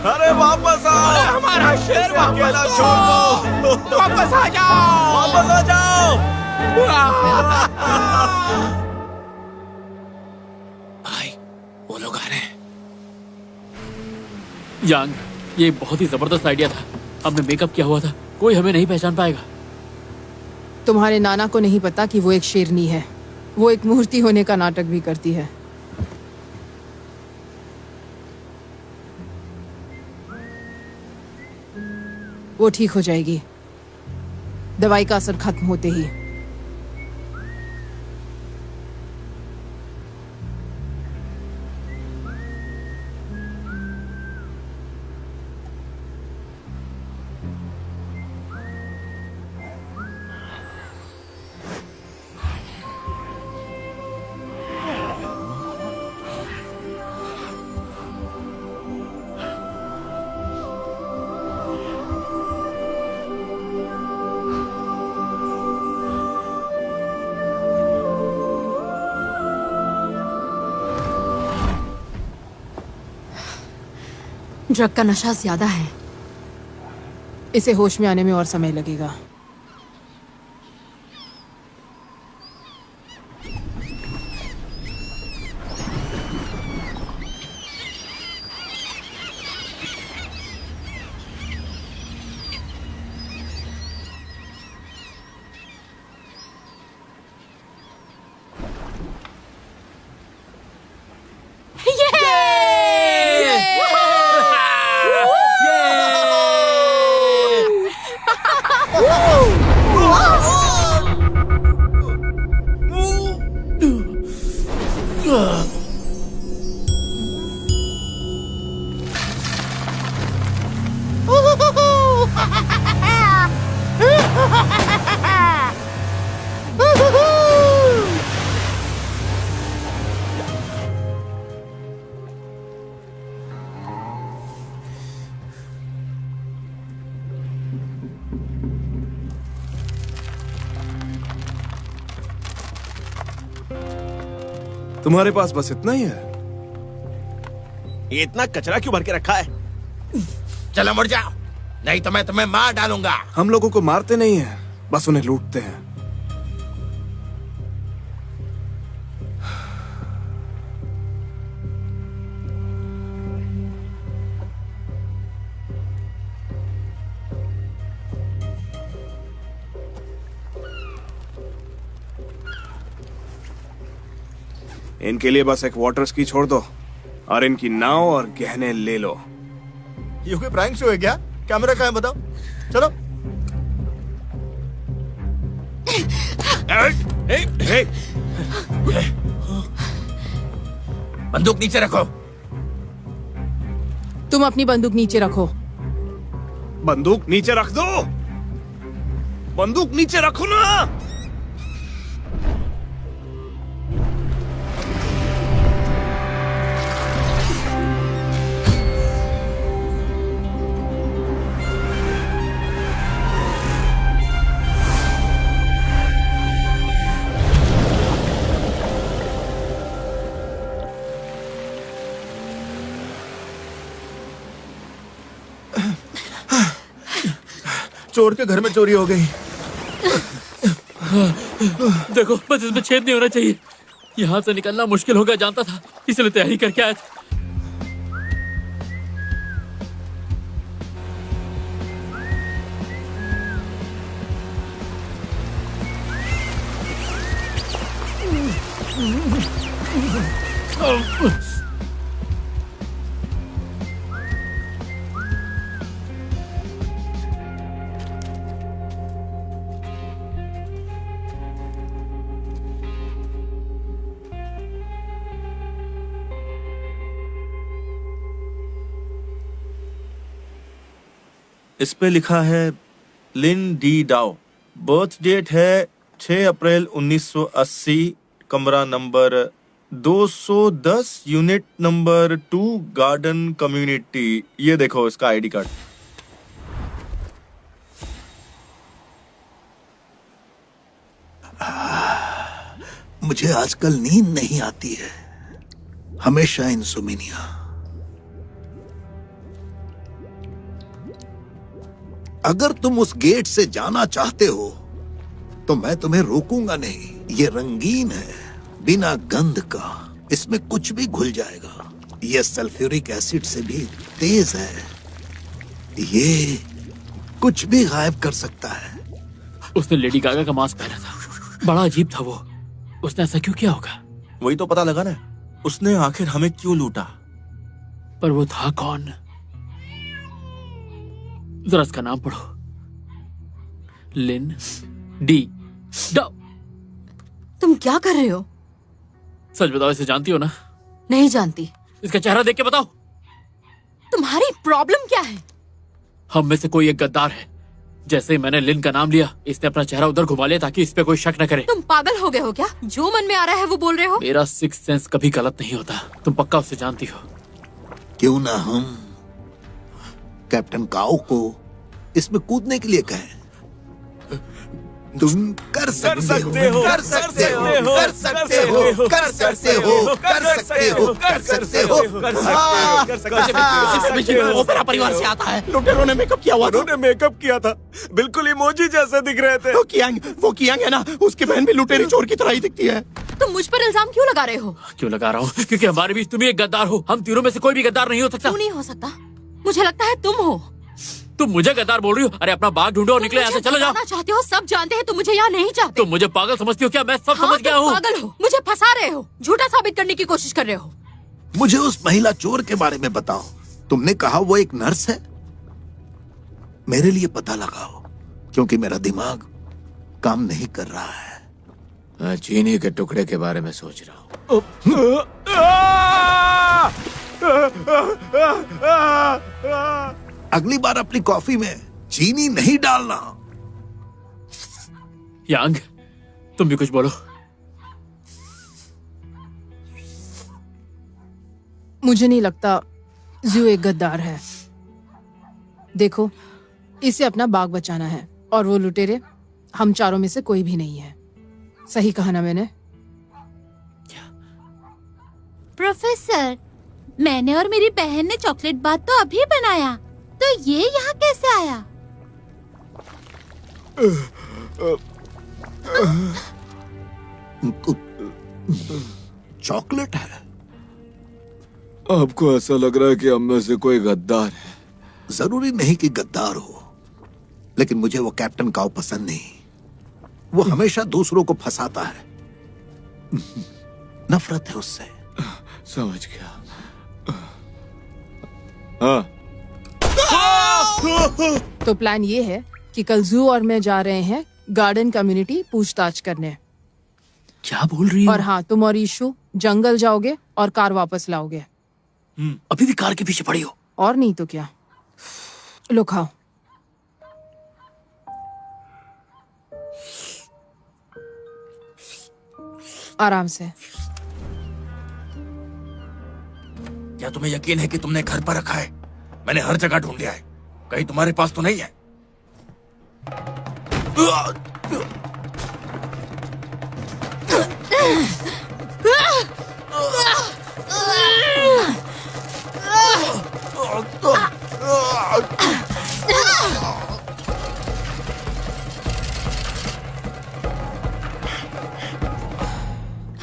अरे वापस आओ, हमारा शेर अकेला छोड़ दो, वापस आ जाओ, वापस आ जाओ। भाई वो लोग आ रहे हैं। यांग, ये बहुत ही जबरदस्त आइडिया था। हमने मेकअप किया हुआ था, कोई हमें नहीं पहचान पाएगा। तुम्हारे नाना को नहीं पता कि वो एक शेरनी है। वो एक मूर्ति होने का नाटक भी करती है। वो ठीक हो जाएगी, दवाई का असर खत्म होते ही। ड्रग का नशा ज्यादा है। इसे होश में आने में और समय लगेगा। तुम्हारे पास बस इतना ही है? ये इतना कचरा क्यों भर के रखा है? चलो मुड़ जाओ, नहीं तो मैं तुम्हें मार डालूंगा। हम लोगों को मारते नहीं हैं, बस उन्हें लूटते हैं। इनके लिए बस एक वाटर स्की छोड़ दो और इनकी नाव और गहने ले लो। ये कोई प्रैंक शो है क्या? कैमरा कहाँ है बताओ? चलो। बंदूक नीचे रखो। तुम अपनी बंदूक नीचे रखो। बंदूक नीचे रख दो। बंदूक नीचे रखो ना। चोर के घर में चोरी हो गई। देखो, बस इसमें छेद नहीं होना चाहिए। यहाँ से निकलना मुश्किल होगा जानता था, इसलिए तैयारी करके आया था। इस पे लिखा है लिन डी डाओ। बर्थ डेट है 6 अप्रैल 1980, कमरा number 210, unit number 2, garden community. ये देखो इसका आईडी कार्ड। मुझे आजकल नींद नहीं आती है, हमेशा इंसोम्निया। अगर तुम उस गेट से जाना चाहते हो तो मैं तुम्हें रोकूंगा नहीं। ये रंगीन है, बिना गंध का, इसमें कुछ भी घुल जाएगा। ये सल्फ्यूरिक एसिड से भी तेज है, ये कुछ भी गायब कर सकता है। उसने लेडी गागा का मास्क पहना था, बड़ा अजीब था वो। उसने ऐसा क्यों किया होगा? वही तो पता लगा ना, उसने आखिर हमें क्यों लूटा। पर वो था कौन? जरा इसका नाम पढ़ो। लिन डी डो। तुम क्या कर रहे हो? सच बताओ, इसे जानती हो ना? नहीं जानती। इसका चेहरा देख के बताओ। तुम्हारी प्रॉब्लम क्या है? हम में से कोई एक गद्दार है। जैसे ही मैंने लिन का नाम लिया, इसने अपना चेहरा उधर घुमा लिया ताकि इस पे कोई शक न करे। तुम पागल हो गए हो क्या? जो मन में आ रहा है वो बोल रहे हो? मेरा सिक्स सेंस कभी गलत नहीं होता, तुम पक्का उसे जानती हो। क्यों ना हम कैप्टन काओ को इसमें कूदने के लिए कहें? तुम कर सकते हो, कर सकते हो, कर सकते हो, कर सकते हो, कर सकते हो, कर सकते हो, कर सकते हो। ओपेरा परिवार से आता है। लुटेरों ने मेकअप किया हुआ था। उन्होंने मेकअप किया था, बिल्कुल इमोजी जैसे दिख रहे थे। वो कियांग है ना, उसकी बहन भी लुटेरी चोर की तरह ही दिखती है। तुम मुझ पर इल्जाम क्यों लगा रहे हो? क्यों लगा रहा हूँ? क्योंकि हमारे बीच तुम ही एक गद्दार हो। हम तीनों में से कोई भी गद्दार नहीं हो सकता। क्यों नहीं हो सकता? मुझे लगता है तुम हो। तुम मुझे गद्दार बोल रही हो? अरे अपना बाग ढूंढो और निकले यहाँ से, चलो जाओ। चाहते हो, सब जानते हैं तुम मुझे यहाँ नहीं चाहते। तुम मुझे पागल समझती हो क्या? मैं सब समझ गया हूँ। पागल हो, मुझे फंसा रहे हो, झूठा साबित करने की कोशिश कर रहे हो। मुझे उस महिला चोर के बारे में बताओ। तुमने कहा वो एक नर्स है। मेरे लिए पता लगाओ, क्योंकि मेरा दिमाग काम नहीं कर रहा है। मैं चीनी के टुकड़े के बारे में सोच रहा हूँ। अगली बार अपनी कॉफी में चीनी नहीं डालना। यांग, तुम भी कुछ बोलो। मुझे नहीं लगता जू एक गद्दार है। देखो, इसे अपना बाग बचाना है और वो लुटेरे हम चारों में से कोई भी नहीं है। सही कहा ना मैंने? प्रोफेसर, मैंने और मेरी बहन ने चॉकलेट बाथ तो अभी बनाया, तो ये यहाँ कैसे आया? चॉकलेट है? आपको ऐसा लग रहा है कि हम में से कोई गद्दार है? जरूरी नहीं कि गद्दार हो, लेकिन मुझे वो कैप्टन काओ पसंद नहीं। वो हमेशा दूसरों को फंसाता है। नफरत है उससे। समझ गया। हाँ। तो प्लान ये है कि कल जू और मैं जा रहे हैं गार्डन कम्युनिटी पूछताछ करने। क्या बोल रही हो? और हाँ, तुम और ईशु जंगल जाओगे और कार वापस लाओगे। अभी भी कार के पीछे पड़ी हो? और नहीं तो क्या। लो खाओ। आराम से। क्या तुम्हें यकीन है कि तुमने घर पर रखा है? मैंने हर जगह ढूंढ लिया है, कहीं तुम्हारे पास तो नहीं है?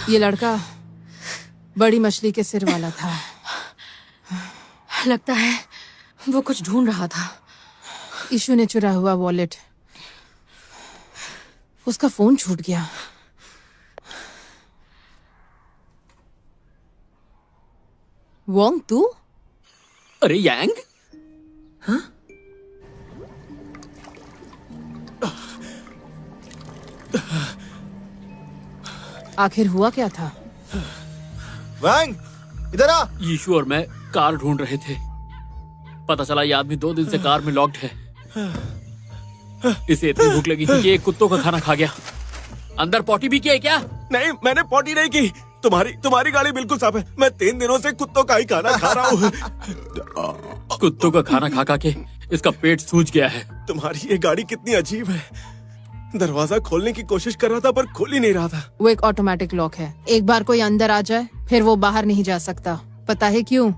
ये लड़का बड़ी मछली के सिर वाला था। लगता है वो कुछ ढूंढ रहा था। ईशु ने चुरा हुआ वॉलेट, उसका फोन छूट गया। वोंग, तू? अरे यांग, हाँ? आखिर हुआ क्या था? वांग, इधर आ। यीशु और मैं कार ढूंढ रहे थे। पता चला ये आदमी 2 दिन से कार में लॉक्ड है। इसे इतनी भूख लगी थी कि एक कुत्तों का खाना खा गया। अंदर पॉटी भी किया है क्या? नहीं, मैंने पॉटी नहीं की। तुम्हारी गाड़ी बिल्कुल साफ है। मैं 3 दिनों से कुत्तों का ही खाना खा रहा हूँ। कुत्तों का खाना खा के इसका पेट सूज गया है। तुम्हारी ये गाड़ी कितनी अजीब है। दरवाजा खोलने की कोशिश कर रहा था पर खोल ही नहीं रहा था। वो एक ऑटोमेटिक लॉक है। एक बार कोई अंदर आ जाए फिर वो बाहर नहीं जा सकता। पता है क्यों?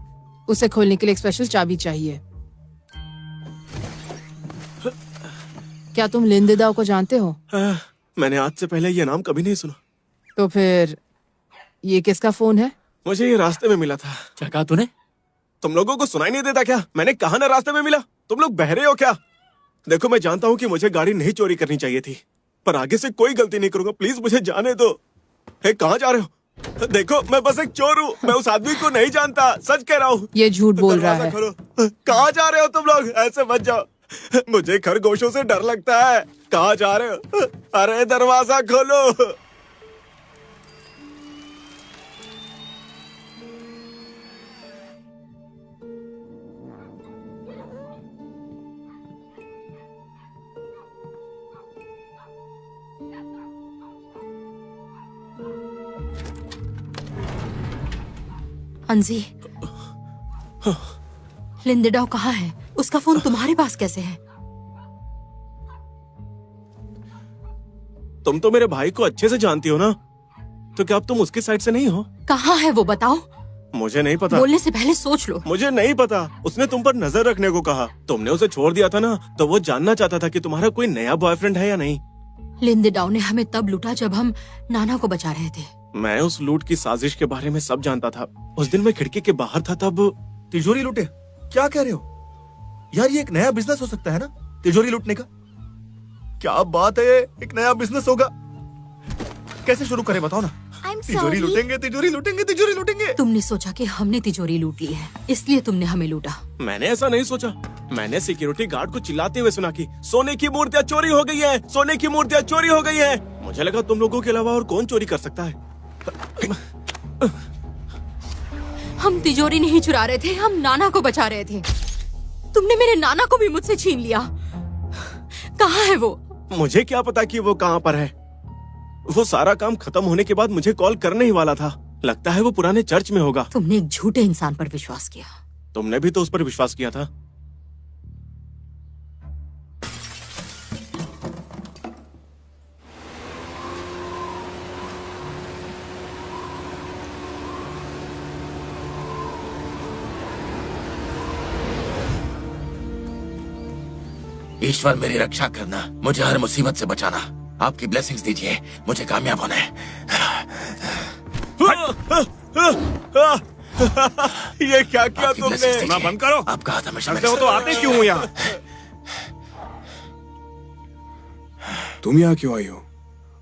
उसे खोलने के लिए एक स्पेशल चाबी चाहिए। क्या तुम लिंदेदाओ को जानते हो? मैंने आज से पहले ये नाम कभी नहीं सुना। तो फिर ये किसका फोन है? मुझे ये रास्ते में मिला था। क्या कहा तूने? तुम लोगों को सुनाई नहीं देता क्या? मैंने कहा ना रास्ते में मिला। तुम लोग बहरे हो क्या? देखो, मैं जानता हूँ कि मुझे गाड़ी नहीं चोरी करनी चाहिए थी, पर आगे से कोई गलती नहीं करूंगा। प्लीज मुझे जाने दो। कहाँ जा रहे हो? देखो, मैं बस एक चोर हूँ। मैं उस आदमी को नहीं जानता। सच कह रहा हूँ। ये झूठ बोल रहा है। कहाँ जा रहे हो तुम लोग? ऐसे मत जाओ। मुझे खरगोशों से डर लगता है। कहाँ जा रहे हो? अरे दरवाजा खोलो। अंजी, लिंदेडाओ कहाँ है? उसका फोन तुम्हारे पास कैसे है? तुम तो मेरे भाई को अच्छे से जानती हो ना, तो क्या अब तुम उसकी साइड से नहीं हो? कहाँ है वो बताओ। मुझे नहीं पता। बोलने से पहले सोच लो। मुझे नहीं पता। उसने तुम पर नजर रखने को कहा। तुमने उसे छोड़ दिया था ना, तो वो जानना चाहता था कि तुम्हारा कोई नया बॉयफ्रेंड है या नहीं। लिंदेडाओ ने हमें तब लूटा जब हम नाना को बचा रहे थे। मैं उस लूट की साजिश के बारे में सब जानता था। उस दिन मैं खिड़की के बाहर था तब। तिजोरी लूटे? क्या कह रहे हो यार? ये एक नया बिजनेस हो सकता है ना, तिजोरी लूटने का। क्या बात है, एक नया बिजनेस होगा। कैसे शुरू करें बताओ ना। तिजोरी लूटेंगे, तिजोरी लूटेंगे, तिजोरी लूटेंगे। तुमने सोचा कि हमने तिजोरी लूट ली है, इसलिए तुमने हमें लूटा। मैंने ऐसा नहीं सोचा। मैंने सिक्योरिटी गार्ड को चिल्लाते हुए सुना कि सोने की मूर्तियाँ चोरी हो गई हैं, सोने की मूर्तियाँ चोरी हो गई हैं। मुझे लगा तुम लोगों के अलावा और कौन चोरी कर सकता है। हम तिजोरी नहीं चुरा रहे थे, हम नाना को बचा रहे थे। तुमने मेरे नाना को भी मुझसे छीन लिया। कहाँ है वो? मुझे क्या पता कि वो कहाँ पर है। वो सारा काम खत्म होने के बाद मुझे कॉल करने ही वाला था। लगता है वो पुराने चर्च में होगा। तुमने एक झूठे इंसान पर विश्वास किया। तुमने भी तो उस पर विश्वास किया था। ईश्वर मेरी रक्षा करना, मुझे हर मुसीबत से बचाना। आपकी ब्लेसिंग्स दीजिए, मुझे कामयाब होना है। ये क्या किया तुमने? ना बंद करो। आप कहा था मैं हो तो आते क्यों हो यहाँ? तुम यहाँ क्यों आई हो?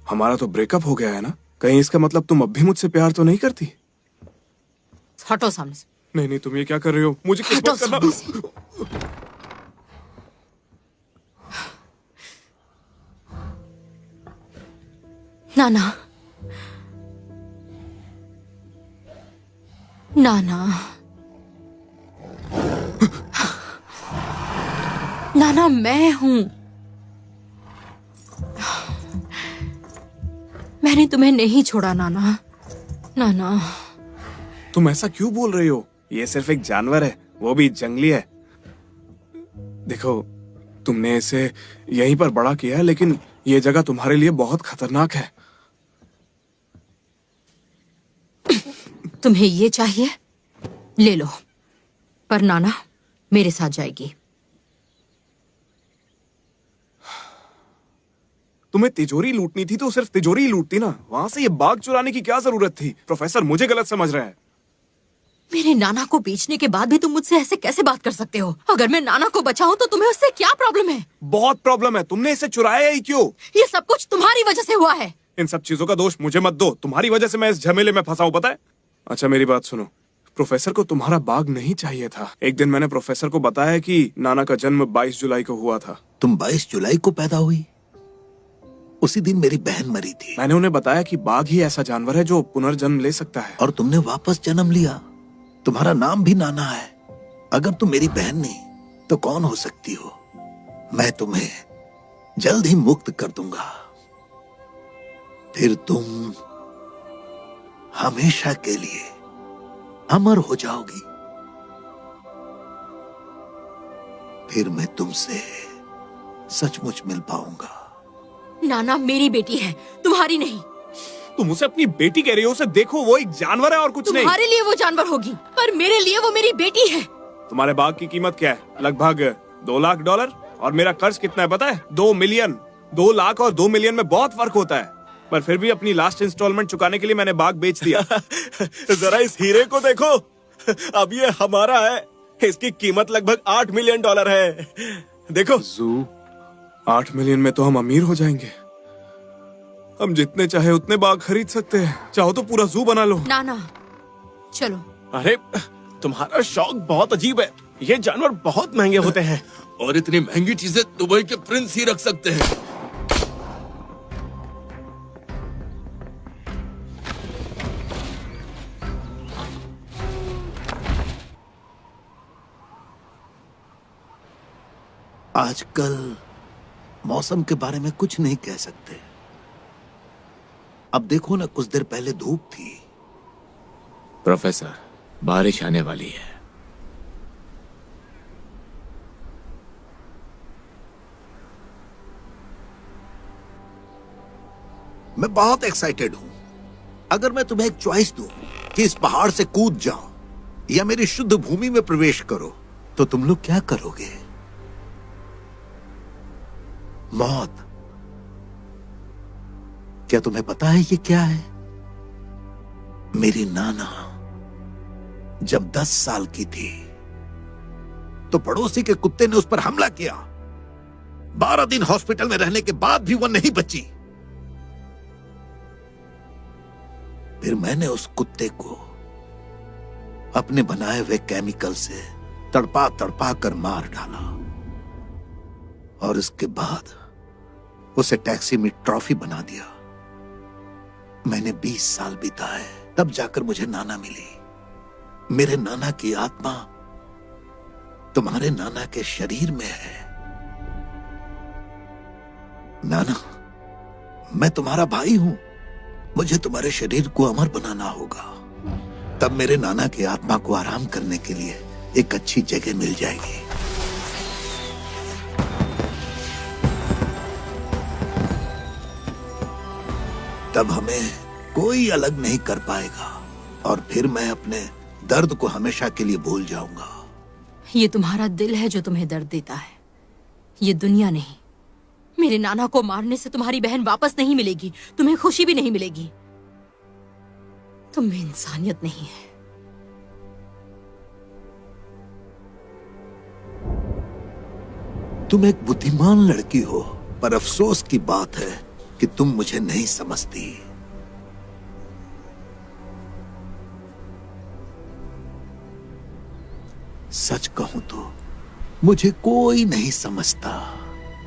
हमारा तो ब्रेकअप हो गया है ना। कहीं इसका मतलब तुम अब भी मुझसे प्यार तो नहीं करती? हटो सामने से। नहीं नहीं, तुम ये क्या कर रही हो? मुझे किस बात करना? नाना, नाना, नाना, मैं हूं। मैंने तुम्हें नहीं छोड़ा नाना। नाना, तुम ऐसा क्यों बोल रही हो? ये सिर्फ एक जानवर है, वो भी जंगली है। देखो, तुमने इसे यहीं पर बड़ा किया है, लेकिन ये जगह तुम्हारे लिए बहुत खतरनाक है। तुम्हें ये चाहिए? ले लो, पर नाना मेरे साथ जाएगी। तुम्हें तिजोरी लूटनी थी तो सिर्फ तिजोरी ही लूटती ना। वहां से ये बाग चुराने की क्या जरूरत थी? प्रोफेसर मुझे गलत समझ रहा है। मेरे नाना को बेचने के बाद भी तुम मुझसे ऐसे कैसे बात कर सकते हो? अगर मैं नाना को बचाऊं तो तुम्हें उससे क्या प्रॉब्लम है? बहुत प्रॉब्लम है। तुमने इसे चुराया ही क्यों? ये सब कुछ तुम्हारी वजह से हुआ है। इन सब चीजों का दोष मुझे मत दो। तुम्हारी वजह से मैं इस झमेले में फंसा हूं, पता है? अच्छा मेरी बात सुनो। प्रोफेसर को तुम्हारा बाग नहीं चाहिए था। एक दिन मैंने प्रोफेसर को बताया कि नाना का जन्म 22 जुलाई को हुआ था। तुम 22 जुलाई को पैदा हुई? उसी दिन मेरी बहन मरी थी। मैंने उन्हें बताया कि बाघ ही ऐसा जानवर है जो पुनर्जन्म ले सकता है। और तुमने वापस जन्म लिया। तुम्हारा नाम भी नाना है। अगर तुम मेरी बहन नहीं तो कौन हो सकती हो? मैं तुम्हें जल्द ही मुक्त कर दूंगा। फिर तुम हमेशा के लिए अमर हो जाओगी। फिर मैं तुमसे सचमुच मिल पाऊंगा। नाना मेरी बेटी है, तुम्हारी नहीं। तुम उसे अपनी बेटी कह रही हो? उसे देखो, वो एक जानवर है और कुछ नहीं। तुम्हारे लिए वो जानवर होगी, पर मेरे लिए वो मेरी बेटी है। तुम्हारे बाग की कीमत क्या है? लगभग $2 लाख। और मेरा कर्ज कितना है पता है? 2 मिलियन। 2 लाख और 2 मिलियन में बहुत फर्क होता है। पर फिर भी अपनी लास्ट इंस्टॉलमेंट चुकाने के लिए मैंने बाग बेच दिया। जरा इस हीरे को देखो, अब ये हमारा है। इसकी कीमत लगभग $8 मिलियन है। देखो। जू, 8 मिलियन में तो हम अमीर हो जाएंगे। हम जितने चाहे उतने बाग खरीद सकते हैं। चाहो तो पूरा जू बना लो। नाना चलो। अरे तुम्हारा शौक बहुत अजीब है। ये जानवर बहुत महंगे होते हैं। और इतनी महंगी चीजें दुबई के प्रिंस ही रख सकते हैं। आजकल मौसम के बारे में कुछ नहीं कह सकते। अब देखो ना, कुछ देर पहले धूप थी। प्रोफेसर, बारिश आने वाली है। मैं बहुत एक्साइटेड हूं। अगर मैं तुम्हें एक चॉइस दूं कि इस पहाड़ से कूद जाओ या मेरी शुद्ध भूमि में प्रवेश करो, तो तुम लोग क्या करोगे? मौत। क्या तुम्हें पता है ये क्या है? मेरी नाना जब 10 साल की थी तो पड़ोसी के कुत्ते ने उस पर हमला किया। 12 दिन हॉस्पिटल में रहने के बाद भी वो नहीं बची। फिर मैंने उस कुत्ते को अपने बनाए हुए केमिकल से तड़पा तड़पा कर मार डाला और इसके बाद उसे टैक्सी में ट्रॉफी बना दिया। मैंने 20 साल बिताए, तब जाकर मुझे नाना मिली। मेरे नाना की आत्मा तुम्हारे नाना के शरीर में है। नाना, मैं तुम्हारा भाई हूं। मुझे तुम्हारे शरीर को अमर बनाना होगा। तब मेरे नाना की आत्मा को आराम करने के लिए एक अच्छी जगह मिल जाएगी। तब हमें कोई अलग नहीं कर पाएगा और फिर मैं अपने दर्द को हमेशा के लिए भूल जाऊंगा। ये तुम्हारा दिल है जो तुम्हें दर्द देता है, ये दुनिया नहीं। मेरे नाना को मारने से तुम्हारी बहन वापस नहीं मिलेगी, तुम्हें खुशी भी नहीं मिलेगी। तुम में इंसानियत नहीं है। तुम एक बुद्धिमान लड़की हो, पर अफसोस की बात है कि तुम मुझे नहीं समझती। सच कहूं तो मुझे कोई नहीं समझता।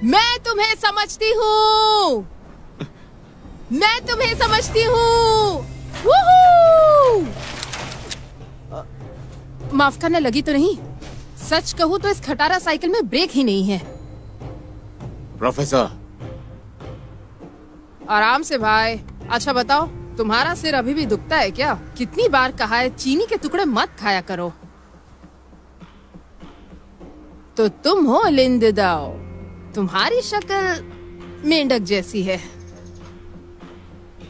मैं तुम्हें समझती हूँ। मैं तुम्हें समझती हूँ। माफ करना, लगी तो नहीं? सच कहूँ तो इस खटारा साइकिल में ब्रेक ही नहीं है। प्रोफेसर, आराम से भाई। अच्छा बताओ, तुम्हारा सिर अभी भी दुखता है क्या? कितनी बार कहा है चीनी के टुकड़े मत खाया करो। तो तुम हो लिंद दाओ। तुम्हारी शक्ल मेंढक जैसी है।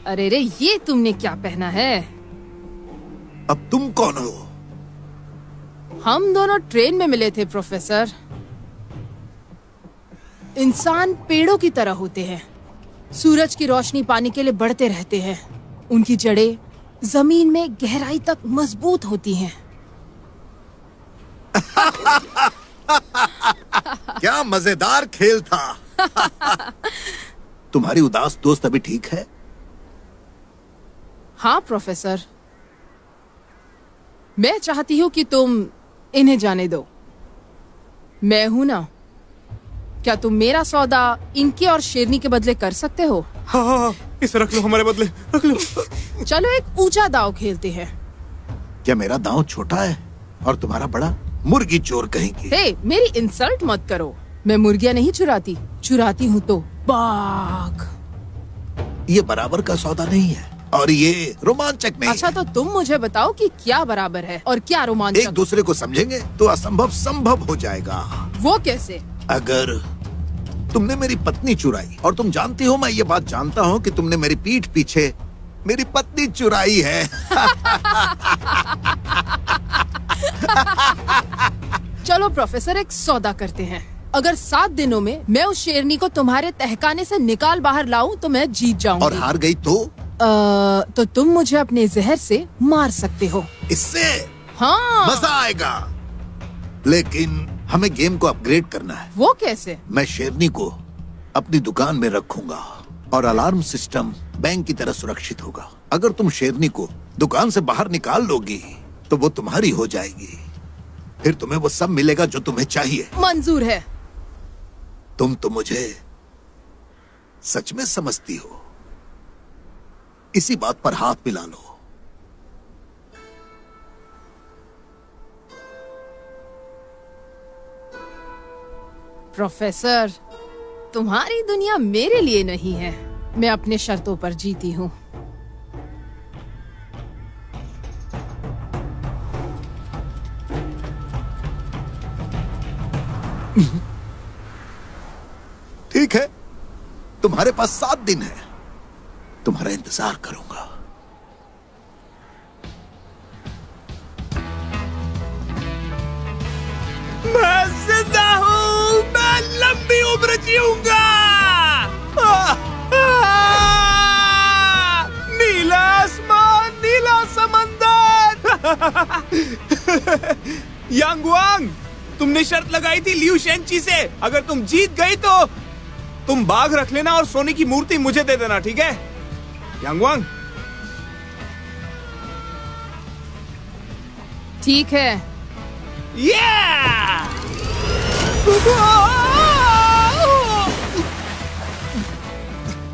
अरे रे, ये तुमने क्या पहना है? अब तुम कौन हो? हम दोनों ट्रेन में मिले थे प्रोफेसर। इंसान पेड़ों की तरह होते हैं। सूरज की रोशनी पाने के लिए बढ़ते रहते हैं। उनकी जड़ें जमीन में गहराई तक मजबूत होती हैं। क्या मजेदार खेल था। तुम्हारी उदास दोस्त अभी ठीक है? हाँ प्रोफेसर, मैं चाहती हूँ कि तुम इन्हें जाने दो। मैं हूं ना। क्या तुम मेरा सौदा इनके और शेरनी के बदले कर सकते हो? हाँ, इसे रख लो, हमारे बदले रख लो। चलो एक ऊंचा दांव खेलते हैं। क्या मेरा दांव छोटा है और तुम्हारा बड़ा? मुर्गी चोर कहेंगे। हे, मेरी इंसल्ट मत करो। मैं मुर्गियां नहीं चुराती। चुराती हूँ तो बाघ। ये बराबर का सौदा नहीं है और ये रोमांचक नहीं अच्छा, तो तुम मुझे बताओ कि क्या बराबर है और क्या है। रोमांचक। एक दूसरे को समझेंगे तो असंभव संभव हो जाएगा। वो कैसे? अगर तुमने मेरी पत्नी चुराई, और तुम जानती हो मैं ये बात जानता हूँ कि तुमने मेरी पीठ पीछे मेरी पत्नी चुराई है। चलो प्रोफेसर, एक सौदा करते हैं। अगर 7 दिनों में मैं उस शेरनी को तुम्हारे तहखाने से निकाल बाहर लाऊं तो मैं जीत जाऊंगी। और हार गई तो तुम मुझे अपने जहर से मार सकते हो। इससे हाँ, मजा आएगा, लेकिन हमें गेम को अपग्रेड करना है। वो कैसे? मैं शेरनी को अपनी दुकान में रखूंगा और अलार्म सिस्टम बैंक की तरह सुरक्षित होगा। अगर तुम शेरनी को दुकान से बाहर निकाल लोगी तो वो तुम्हारी हो जाएगी। फिर तुम्हें वो सब मिलेगा जो तुम्हें चाहिए। मंजूर है। तुम तो मुझे सच में समझती हो। इसी बात पर हाथ मिला लो। प्रोफेसर, तुम्हारी दुनिया मेरे लिए नहीं है। मैं अपने शर्तों पर जीती हूँ। ठीक है, तुम्हारे पास 7 दिन है। तुम्हारा इंतजार करूंगा। मैं जिंदा हूँ, मैं लंबी उम्र जीऊंगा। नीला आसमान, नीला समंदर। यांगवांग, तुमने शर्त लगाई थी लियू शेंची से। अगर तुम जीत गई तो तुम बाघ रख लेना और सोने की मूर्ति मुझे दे देना, ठीक है यांगवांग? ठीक है।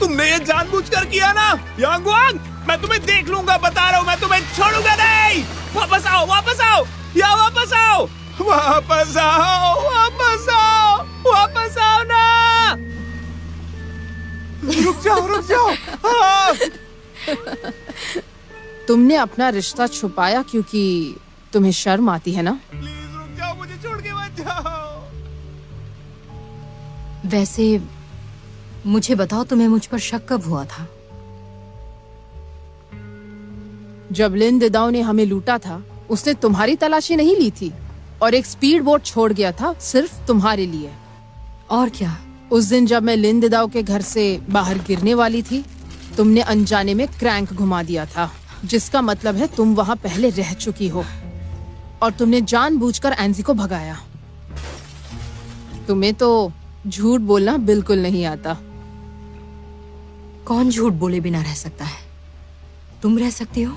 तुमने ये जानबूझकर किया ना यांगवांग? मैं तुम्हें देख लूंगा, बता रहा हूँ, मैं तुम्हें छोड़ूंगा नहीं। वापस आओ, वापस आओ, या वापस आओ, वापस आओ, वापस आओ, वापस आओ ना। रुक जाओ, रुक जाओ। तुमने अपना रिश्ता छुपाया क्योंकि तुम्हें शर्म आती है ना? प्लीज रुक जाओ, मुझे छोड़ के मत जाओ। वैसे मुझे बताओ, तुम्हें मुझ पर शक कब हुआ था? जब लिन दिदाओ ने हमें लूटा था, उसने तुम्हारी तलाशी नहीं ली थी और एक स्पीड बोट छोड़ गया था सिर्फ तुम्हारे लिए। और क्या? उस दिन जब मैं लिन दिदाओ के घर से बाहर गिरने वाली थी, तुमने अनजाने में क्रैंक घुमा दिया था, जिसका मतलब है तुम वहां पहले रह चुकी हो और तुमने जानबूझकर एंजी को भगाया। तुम्हें तो झूठ बोलना बिल्कुल नहीं आता। कौन झूठ बोले बिना रह सकता है? तुम रह सकती हो?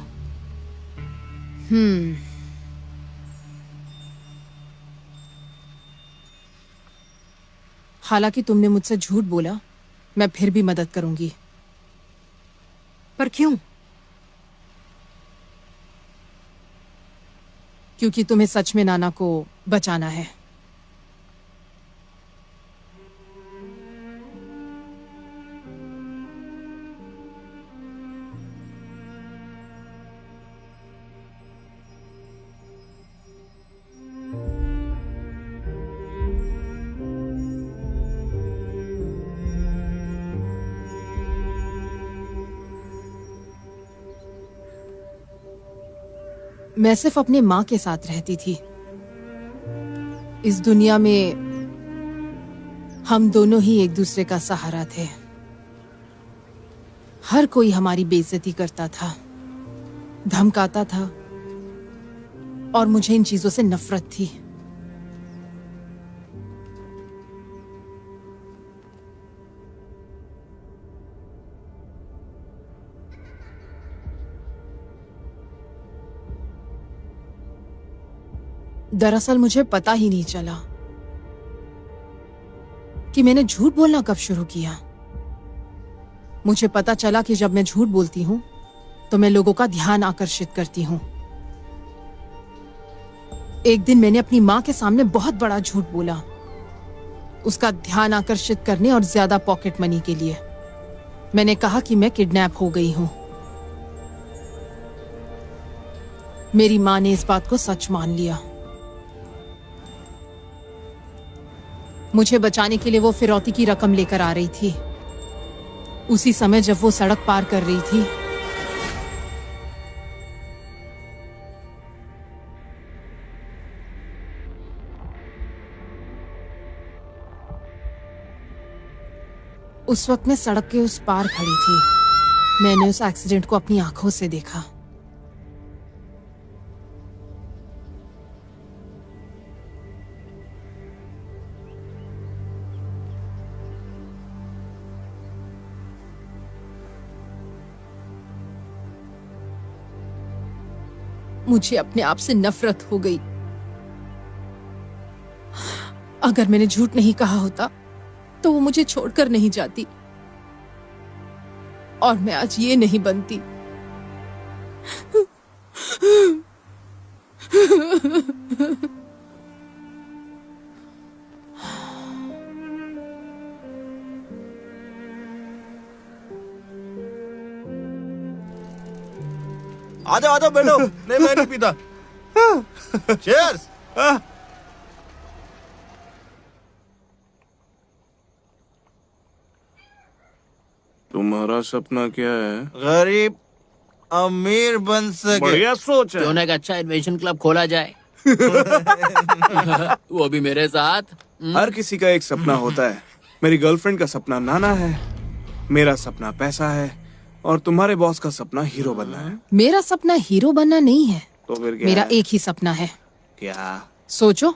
हालांकि तुमने मुझसे झूठ बोला, मैं फिर भी मदद करूंगी। पर क्यों? क्योंकि तुम्हें सच में नाना को बचाना है। मैं सिर्फ अपने माँ के साथ रहती थी। इस दुनिया में हम दोनों ही एक दूसरे का सहारा थे। हर कोई हमारी बेइज्जती करता था, धमकाता था और मुझे इन चीजों से नफरत थी। दरअसल मुझे पता ही नहीं चला कि मैंने झूठ बोलना कब शुरू किया। मुझे पता चला कि जब मैं झूठ बोलती हूं तो मैं लोगों का ध्यान आकर्षित करती हूं। एक दिन मैंने अपनी मां के सामने बहुत बड़ा झूठ बोला। उसका ध्यान आकर्षित करने और ज्यादा पॉकेट मनी के लिए। मैंने कहा कि मैं किडनैप हो गई हूं। मेरी मां ने इस बात को सच मान लिया। मुझे बचाने के लिए वो फिरौती की रकम लेकर आ रही थी। उसी समय जब वो सड़क पार कर रही थी, उस वक्त मैं सड़क के उस पार खड़ी थी। मैंने उस एक्सीडेंट को अपनी आंखों से देखा। मुझे अपने आप से नफरत हो गई। अगर मैंने झूठ नहीं कहा होता तो वो मुझे छोड़कर नहीं जाती और मैं आज ये नहीं बनती। आ जाओ बैठो। नहीं, मैं नहीं पीता। चीयर्स। तुम्हारा सपना क्या है? गरीब अमीर बन सके। बढ़िया सोच है। क्यों ना एक अच्छा इन्वेशन क्लब खोला जाए। वो भी मेरे साथ। हर किसी का एक सपना होता है। मेरी गर्लफ्रेंड का सपना नाना है, मेरा सपना पैसा है, और तुम्हारे बॉस का सपना हीरो बनना है। मेरा सपना हीरो बनना नहीं है। तो फिर क्या मेरा है? एक ही सपना है। क्या? सोचो,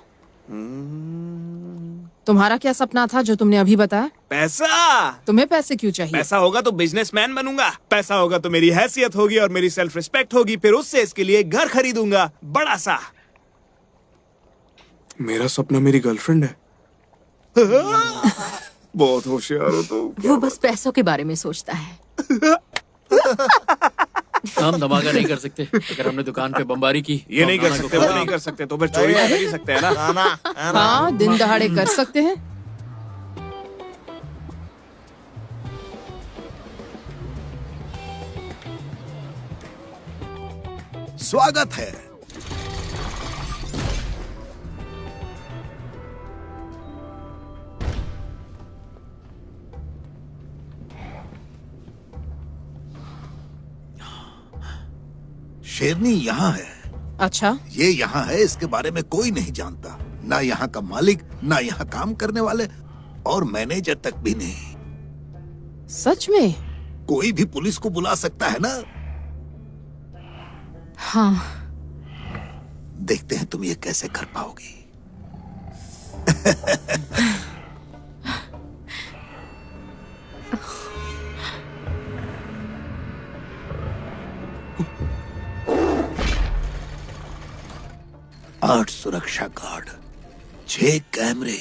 तुम्हारा क्या सपना था जो तुमने अभी बताया? पैसा। तुम्हें पैसे क्यों चाहिए? पैसा होगा तो बिजनेसमैन बनूंगा, पैसा होगा तो मेरी हैसियत होगी और मेरी सेल्फ रिस्पेक्ट होगी, फिर उससे इसके लिए एक घर खरीदूंगा बड़ा सा। मेरा सपना मेरी गर्लफ्रेंड है। बहुत होशियार हो तुम। वो बस पैसों के बारे में सोचता है। हम धमाका नहीं कर सकते। अगर हमने दुकान पे बमबारी की, ये नहीं कर सकते, वो नहीं कर सकते, तो फिर चोरी तो कर ही सकते हैं ना। हाँ, दिन दहाड़े कर सकते हैं। स्वागत है। शेरनी यहाँ है। अच्छा, ये यहाँ है, इसके बारे में कोई नहीं जानता, ना यहाँ का मालिक, ना यहाँ काम करने वाले, और मैनेजर तक भी नहीं। सच में? कोई भी पुलिस को बुला सकता है ना। हाँ। देखते हैं तुम ये कैसे कर पाओगी। आठ सुरक्षा गार्ड, 6 कैमरे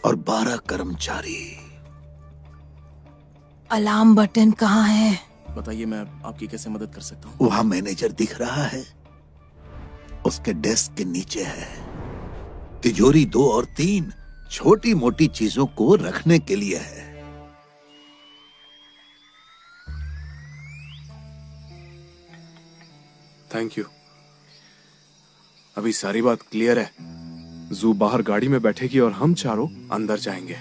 और 12 कर्मचारी। अलार्म बटन कहाँ है? बताइए, मैं आपकी कैसे मदद कर सकता हूँ? वहां मैनेजर दिख रहा है, उसके डेस्क के नीचे है तिजोरी। 2 और 3 छोटी मोटी चीजों को रखने के लिए है। Thank you. अभी सारी बात क्लियर है। जू बाहर गाड़ी में बैठेगी और हम चारों अंदर जाएंगे।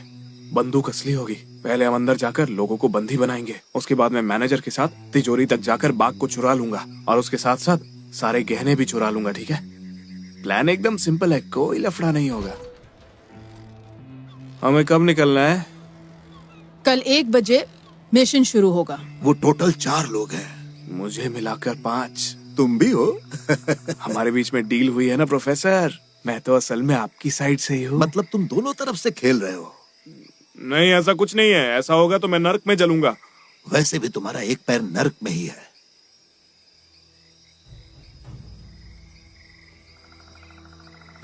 बंदूक असली होगी। पहले हम अंदर जाकर लोगों को बंदी बनाएंगे, उसके बाद मैं मैनेजर के साथ तिजोरी तक जाकर बाग को चुरा लूंगा और उसके साथ साथ सारे गहने भी चुरा लूंगा। ठीक है? प्लान एकदम सिंपल है, कोई लफड़ा नहीं होगा। हमें कब निकलना है? कल 1 बजे मिशन शुरू होगा। वो टोटल 4 लोग हैं। मुझे मिलाकर 5। तुम भी हो। हमारे बीच में डील हुई है ना प्रोफेसर। मैं तो असल में आपकी साइड से ही हूँ। मतलब तुम दोनों तरफ से खेल रहे हो? नहीं, ऐसा कुछ नहीं है। ऐसा होगा तो मैं नर्क में जलूंगा। वैसे भी तुम्हारा एक पैर नर्क में ही है।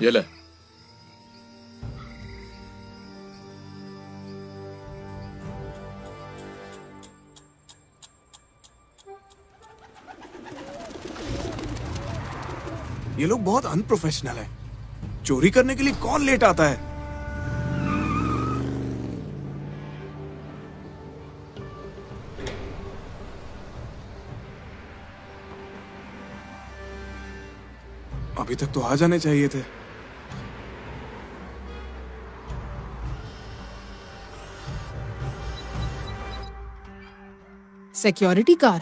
ये ले। ये लोग बहुत अनप्रोफेशनल है। चोरी करने के लिए कौन लेट आता है? अभी तक तो आ जाने चाहिए थे। Security car?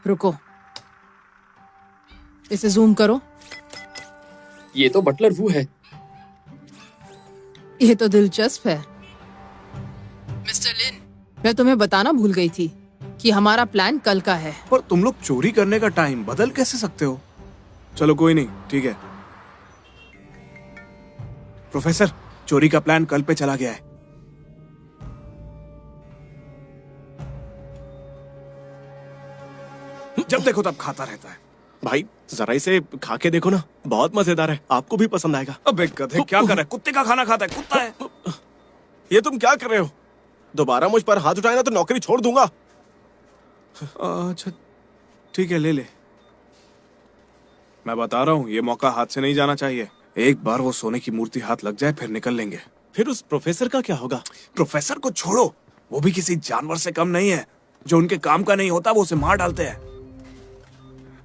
रुको, इसे जूम करो। ये तो बटलर वू है। ये तो दिलचस्प है। मिस्टर लिन, मैं तुम्हें बताना भूल गई थी कि हमारा प्लान कल का है। पर तुम लोग चोरी करने का टाइम बदल कैसे सकते हो? चलो कोई नहीं, ठीक है। प्रोफेसर, चोरी का प्लान कल पे चला गया है। जब देखो तब खाता रहता है। भाई जरा इसे खा के देखो ना, बहुत मजेदार है, आपको भी पसंद आएगा। अबे गधे, क्या कर रहा है? कुत्ते का खाना खाता है, कुत्ता है। ये तुम क्या कर रहे हो? दोबारा मुझ पर हाथ उठाए ना तो नौकरी छोड़ दूंगा। अच्छा ठीक है, ले ले। मैं बता रहा हूँ, ये मौका हाथ से नहीं जाना चाहिए। एक बार वो सोने की मूर्ति हाथ लग जाए फिर निकल लेंगे। फिर उस प्रोफेसर का क्या होगा? प्रोफेसर को छोड़ो, वो भी किसी जानवर से कम नहीं है। जो उनके काम का नहीं होता वो उसे मार डालते हैं।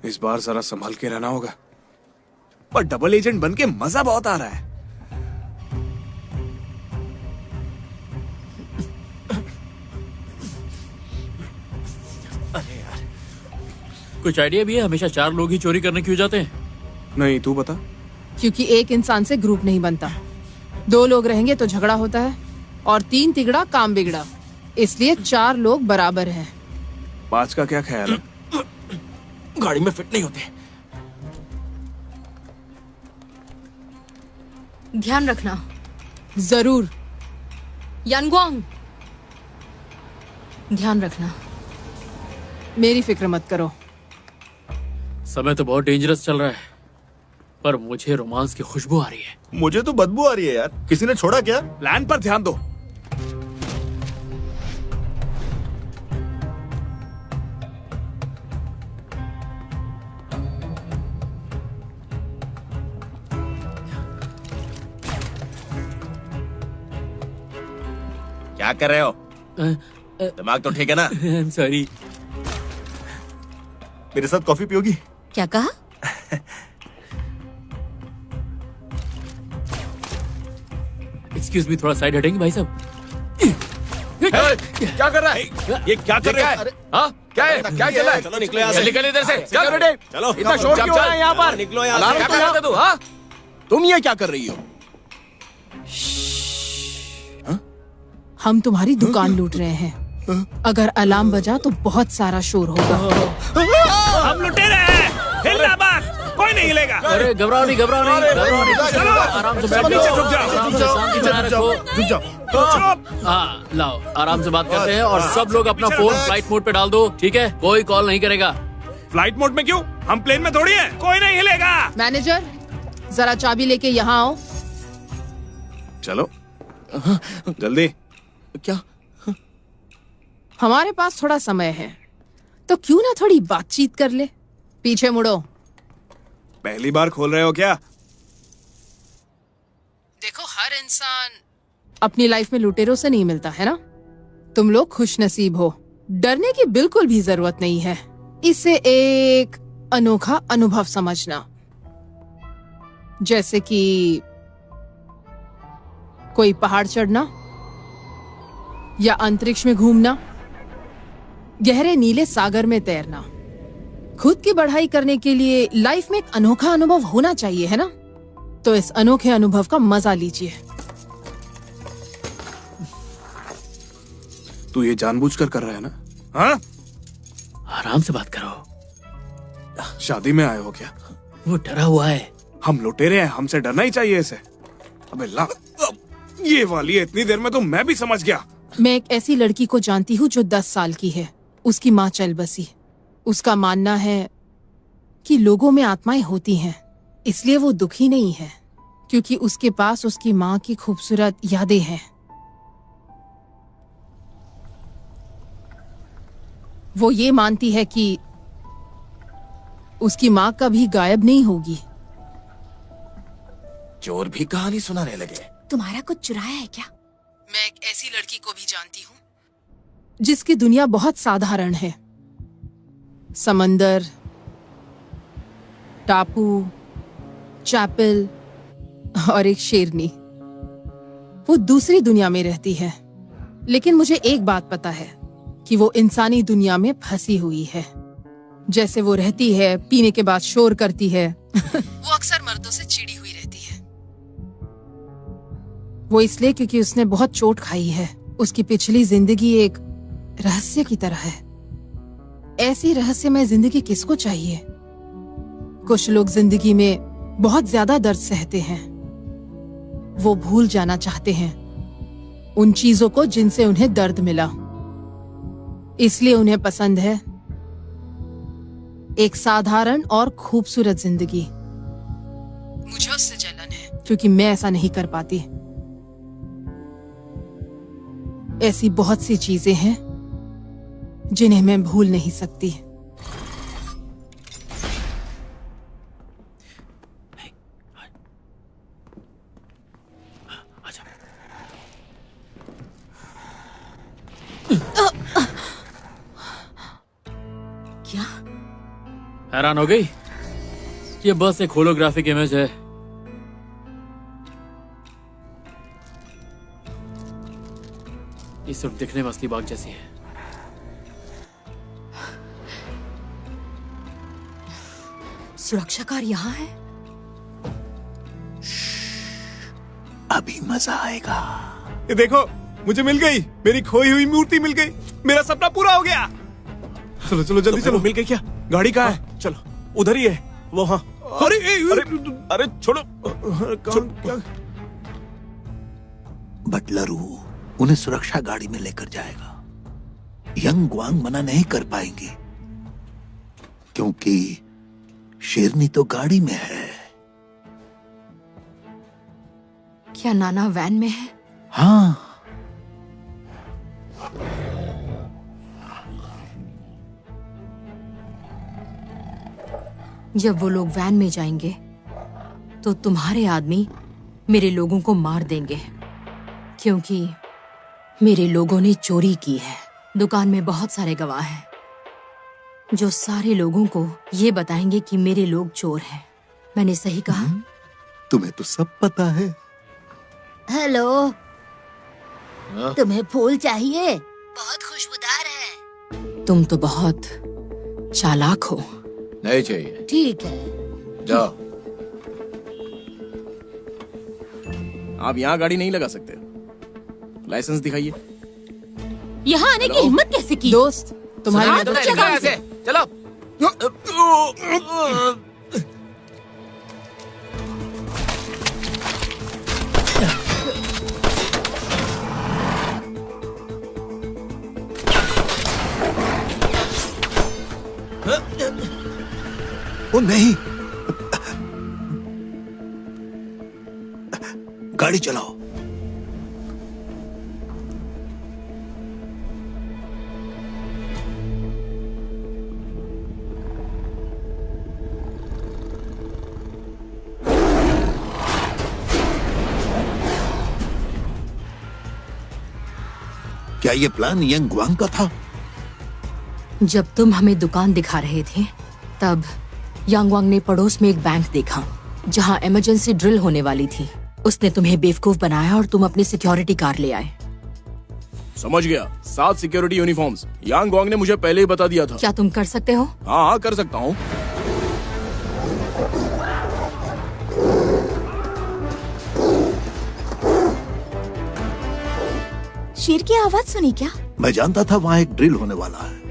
इस बार जरा संभल के रहना होगा। पर डबल एजेंट बन के मजा बहुत आ रहा है। अरे यार, कुछ आइडिया भी है हमेशा 4 लोग ही चोरी करने क्यों जाते हैं? नहीं, तू बता। क्योंकि एक इंसान से ग्रुप नहीं बनता। 2 लोग रहेंगे तो झगड़ा होता है, और 3 तिगड़ा काम बिगड़ा। इसलिए 4 लोग बराबर हैं। 5 का क्या ख्याल है? गाड़ी में फिट नहीं होते। ध्यान रखना। जरूर। यानगुआंग, ध्यान रखना। मेरी फिक्र मत करो। समय तो बहुत डेंजरस चल रहा है, पर मुझे रोमांस की खुशबू आ रही है। मुझे तो बदबू आ रही है यार। किसी ने छोड़ा क्या? प्लान पर ध्यान दो। क्या कर रहे हो? दिमाग तो ठीक है ना? सॉरी। मेरे साथ कॉफी पियोगी? क्या कहा? एक्सक्यूज मी, थोड़ा साइड हटेंगे भाई साहब? क्या कर रहा है? ये क्या कर रहे हो? हाँ, क्या है? क्या चल रहा है? चलो निकलो यहाँ से। निकल इधर से। सिक्योरिटी, चलो, इतना शोर क्यों हो रहा है यहाँ पर? निकलो यहाँ अलार्म से। क्यों लगाते तू? हाँ? तुम ये क्या कर रही हो? हम तुम्हारी दुकान लूट रहे हैं। अगर अलार्म बजा तो बहुत सारा शोर होगा। हम लुटेरे हैं। हिलना मत, कोई नहीं हिलेगा। अरे घबराओ नहीं, घबराओ नहीं, घबराओ नहीं। चलो, आराम से सब बैठो। नीचे झुक जाओ। आराम से शांति बनाए रखो। रुक जाओ। हाँ, लाओ, आराम से बात करते हैं। और सब लोग अपना फोन फ्लाइट मोड पे डाल दो, ठीक है? कोई कॉल नहीं करेगा। फ्लाइट मोड में क्यों? हम प्लेन में थोड़ी है, कोई नहीं हिलेगा। मैनेजर, जरा चाबी लेके यहाँ आओ। चलो जल्दी। क्या? हमारे पास थोड़ा समय है, तो क्यों ना थोड़ी बातचीत कर ले। पीछे मुड़ो। पहली बार खोल रहे हो क्या? देखो, हर इंसान अपनी लाइफ में लुटेरों से नहीं मिलता है ना। तुम लोग खुश नसीब हो। डरने की बिल्कुल भी जरूरत नहीं है। इसे एक अनोखा अनुभव समझना, जैसे कि कोई पहाड़ चढ़ना, या अंतरिक्ष में घूमना, गहरे नीले सागर में तैरना। खुद की बढ़ाई करने के लिए लाइफ में एक अनोखा अनुभव होना चाहिए, है ना? तो इस अनोखे अनुभव का मजा लीजिए। तू ये जानबूझकर कर रहा है ना? हाँ? आराम से बात करो। शादी में आए हो क्या? वो डरा हुआ है। हम लुटेरे हैं, हमसे डरना ही चाहिए इसे। अबे ला, ये वाली है। इतनी देर में तो मैं भी समझ गया। मैं एक ऐसी लड़की को जानती हूँ जो 10 साल की है। उसकी माँ चल बसी। उसका मानना है कि लोगों में आत्माएं होती हैं, इसलिए वो दुखी नहीं है, क्योंकि उसके पास उसकी माँ की खूबसूरत यादें हैं। वो ये मानती है कि उसकी माँ कभी गायब नहीं होगी। चोर भी कहानी सुनाने लगे। तुम्हारा कुछ चुराया है क्या? मैं एक ऐसी लड़की को भी जानती हूँ जिसकी दुनिया बहुत साधारण है। समंदर, टापू, चैपल और एक शेरनी। वो दूसरी दुनिया में रहती है, लेकिन मुझे एक बात पता है कि वो इंसानी दुनिया में फंसी हुई है। जैसे वो रहती है, पीने के बाद शोर करती है। वो अक्सर मर्दों से चिड़ी हुई रहती है। वो इसलिए क्योंकि उसने बहुत चोट खाई है। उसकी पिछली जिंदगी एक रहस्य की तरह है। ऐसी रहस्यमय जिंदगी किसको चाहिए? कुछ लोग जिंदगी में बहुत ज्यादा दर्द सहते हैं। वो भूल जाना चाहते हैं उन चीजों को जिनसे उन्हें दर्द मिला। इसलिए उन्हें पसंद है एक साधारण और खूबसूरत जिंदगी। मुझे उससे जलन है क्योंकि मैं ऐसा नहीं कर पाती। ऐसी बहुत सी चीजें हैं जिन्हें मैं भूल नहीं सकती। क्या? हैरान हो गई? ये बस एक होलोग्राफिक इमेज है। ये सिर्फ दिखने में असली बाग जैसी है। सुरक्षाकार यहाँ है? अभी मजा आएगा। ये देखो, मुझे मिल गई, मेरी खोई हुई मूर्ति मिल गई। मेरा सपना पूरा हो गया। चलो चलो जल्दी चलो। मिल गई क्या? गाड़ी कहाँ है? चलो, उधर ही है वो। हाँ, अरे अरे छोड़ो। बटलर उन्हें सुरक्षा गाड़ी में लेकर जाएगा। यंग ग्वांग मना नहीं कर पाएंगे क्योंकि शेरनी तो गाड़ी में है। क्या नाना वैन में है? हाँ। जब वो लोग वैन में जाएंगे तो तुम्हारे आदमी मेरे लोगों को मार देंगे, क्योंकि मेरे लोगों ने चोरी की है। दुकान में बहुत सारे गवाह हैं जो सारे लोगों को ये बताएंगे कि मेरे लोग चोर हैं। मैंने सही कहा? तुम्हें तो सब पता है। हेलो, तुम्हें फूल चाहिए? बहुत खुशबूदार है। तुम तो बहुत चालाक हो। नहीं चाहिए। ठीक है, जाओ। आप यहाँ गाड़ी नहीं लगा सकते। लाइसेंस दिखाइए। यहाँ आने की हिम्मत कैसे की? दोस्त, तुम्हारे हाँ, तो चलो ऐसे। चलो। ओ नहीं, गाड़ी चलाओ। क्या ये प्लान यंग ग्वांग का था? जब तुम हमें दुकान दिखा रहे थे तब यांगवांग ने पड़ोस में एक बैंक देखा जहां इमरजेंसी ड्रिल होने वाली थी। उसने तुम्हें बेवकूफ बनाया और तुम अपनी सिक्योरिटी कार ले आए। समझ गया। 7 सिक्योरिटी यूनिफॉर्म्स। यांग ग्वांग ने मुझे पहले ही बता दिया था। क्या तुम कर सकते हो? हाँ, कर सकता हूँ। शेर की आवाज सुनी क्या? मैं जानता था वहाँ एक ड्रिल होने वाला है,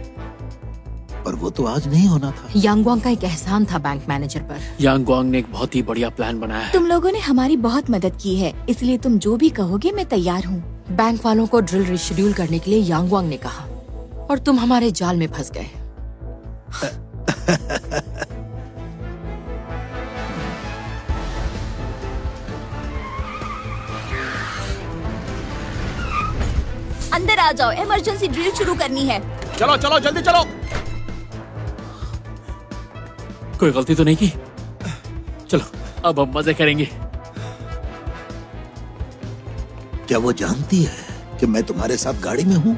पर वो तो आज नहीं होना था। यांगवांग का एक एहसान था बैंक मैनेजर पर। यांगवांग ने एक बहुत ही बढ़िया प्लान बनाया है। तुम लोगों ने हमारी बहुत मदद की है, इसलिए तुम जो भी कहोगे मैं तैयार हूँ। बैंक वालों को ड्रिल रिशेड्यूल करने के लिए यांगवांग ने कहा और तुम हमारे जाल में फंस गए। अंदर आ जाओ, इमरजेंसी ड्रिल शुरू करनी है। चलो चलो जल्दी चलो। कोई गलती तो नहीं की? चलो अब हम मजे करेंगे। क्या वो जानती है कि मैं तुम्हारे साथ गाड़ी में हूँ?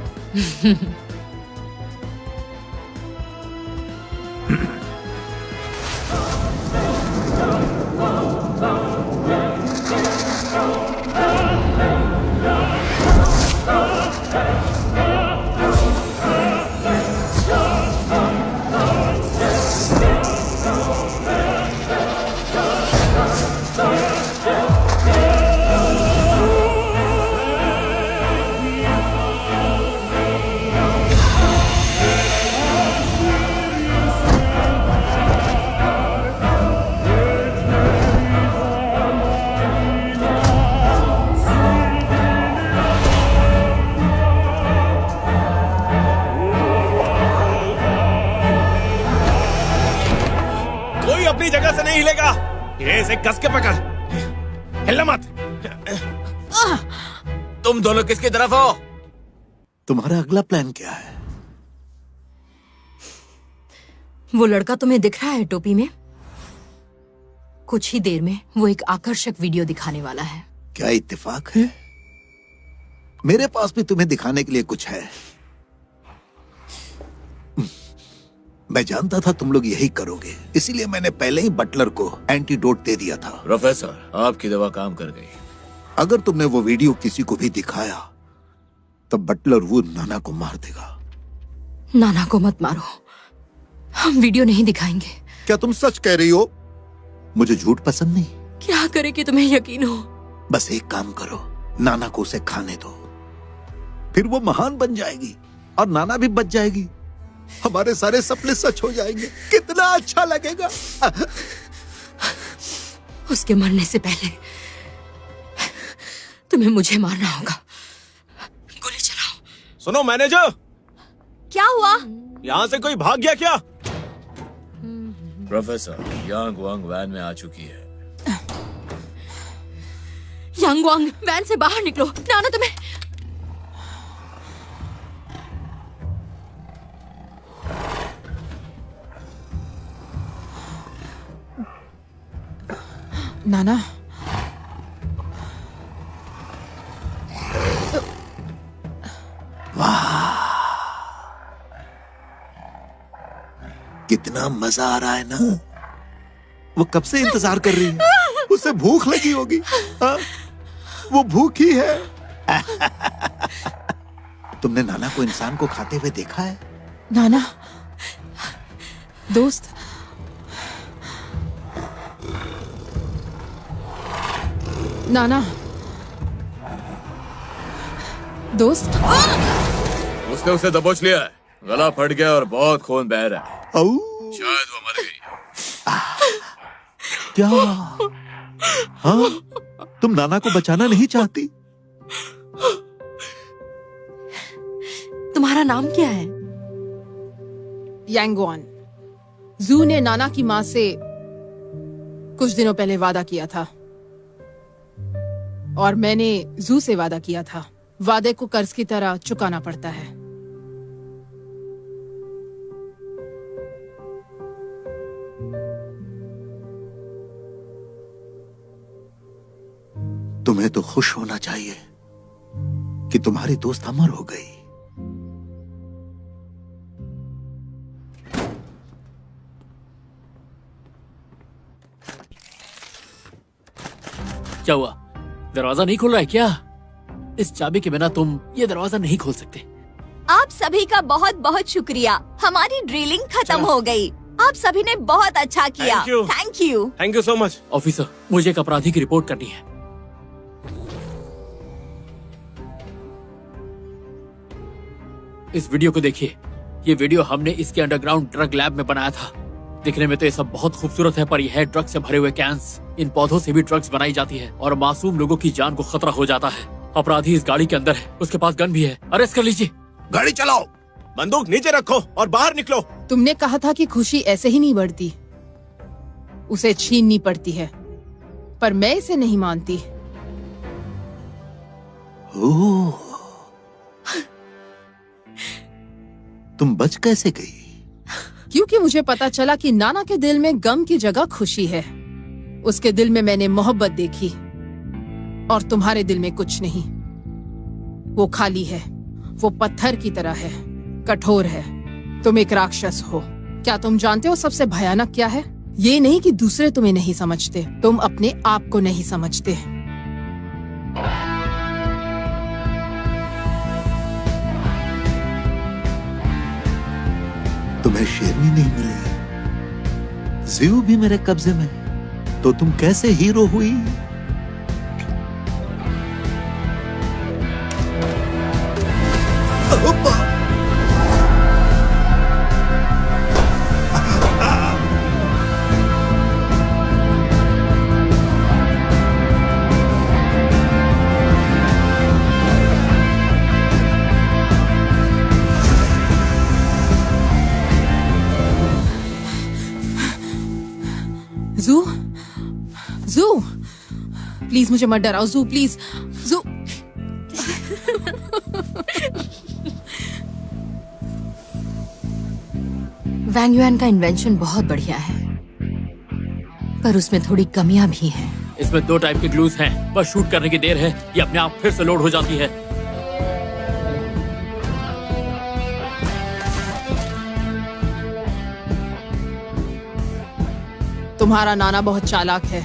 अपनी जगह से नहीं हिलेगा। ये इसे कस के पकड़, हिलना मत। तुम दोनों किसकी तरफ हो? तुम्हारा अगला प्लान क्या है? वो लड़का तुम्हें दिख रहा है टोपी में? कुछ ही देर में वो एक आकर्षक वीडियो दिखाने वाला है। क्या इत्तेफाक है? मेरे पास भी तुम्हें दिखाने के लिए कुछ है। मैं जानता था तुम लोग यही करोगे, इसीलिए मैंने पहले ही बटलर को एंटीडोट दे दिया था। प्रोफेसर, आपकी दवा काम कर गई। अगर तुमने वो वीडियो किसी को भी दिखाया तब बटलर वो नाना को मार देगा। नाना को मत मारो, हम वीडियो नहीं दिखाएंगे। क्या तुम सच कह रही हो? मुझे झूठ पसंद नहीं। क्या करे कि तुम्हें यकीन हो? बस एक काम करो, नाना को उसे खाने दो, फिर वो महान बन जाएगी और नाना भी बच जाएगी। हमारे सारे सपने सच हो जाएंगे। कितना अच्छा लगेगा। उसके मरने से पहले तुम्हें मुझे मारना होगा। गोली चलाओ। सुनो मैनेजर। क्या हुआ? यहाँ से कोई भाग गया क्या? प्रोफेसर, यांग वांग वैन में आ चुकी है। यांग वांग, वैन से बाहर निकलो। नाना तुम्हें। नाना, कितना मजा आ रहा है ना। वो कब से इंतजार कर रही है। उसे भूख लगी होगी। हाँ? वो भूखी है। तुमने नाना को इंसान को खाते हुए देखा है? नाना, दोस्त, नाना, दोस्त। उसने उसे दबोच लिया है, गला फट गया और बहुत खून बह रहा है। शायद वो मर गई। क्या? हाँ? तुम नाना को बचाना नहीं चाहती? तुम्हारा नाम क्या है? यांगवान। जू ने नाना की माँ से कुछ दिनों पहले वादा किया था और मैंने जू से वादा किया था। वादे को कर्ज की तरह चुकाना पड़ता है। तुम्हें तो खुश होना चाहिए कि तुम्हारी दोस्त अमर हो गई। क्या हुआ? दरवाजा नहीं खुल रहा है क्या? इस चाबी के बिना तुम ये दरवाजा नहीं खोल सकते। आप सभी का बहुत बहुत शुक्रिया। हमारी ड्रिलिंग खत्म हो गई। आप सभी ने बहुत अच्छा किया। Thank you. Thank you so much. Officer, मुझे एक अपराधी की रिपोर्ट करनी है। इस वीडियो को देखिए। ये वीडियो हमने इसके अंडरग्राउंड ड्रग लैब में बनाया था। दिखने में तो ये सब बहुत खूबसूरत है, पर यह है ड्रग्स से भरे हुए कैंस। इन पौधों से भी ड्रग्स बनाई जाती है और मासूम लोगों की जान को खतरा हो जाता है। अपराधी इस गाड़ी के अंदर है, उसके पास गन भी है। अरेस्ट कर लीजिए। गाड़ी चलाओ। बंदूक नीचे रखो और बाहर निकलो। तुमने कहा था कि खुशी ऐसे ही नहीं बढ़ती, उसे छीननी पड़ती है, पर मैं इसे नहीं मानती। ओह, तुम बच कैसे गई? क्योंकि मुझे पता चला कि नाना के दिल में गम की जगह खुशी है। उसके दिल में मैंने मोहब्बत देखी और तुम्हारे दिल में कुछ नहीं। वो खाली है, वो पत्थर की तरह है, कठोर है। तुम एक राक्षस हो। क्या तुम जानते हो सबसे भयानक क्या है? ये नहीं कि दूसरे तुम्हें नहीं समझते, तुम अपने आप को नहीं समझते। तुम्हें शेरनी नहीं मिली, ज़ू भी मेरे कब्जे में, तो तुम कैसे हीरो हुई? जू, जू, प्लीज मुझे मत डराओ जू, प्लीज जू। वैंग युआन का इन्वेंशन बहुत बढ़िया है, पर उसमें थोड़ी कमियां भी हैं। इसमें 2 टाइप के ग्लूज हैं, बस शूट करने की देर है, ये अपने आप फिर से लोड हो जाती है। तुम्हारा नाना बहुत चालाक है।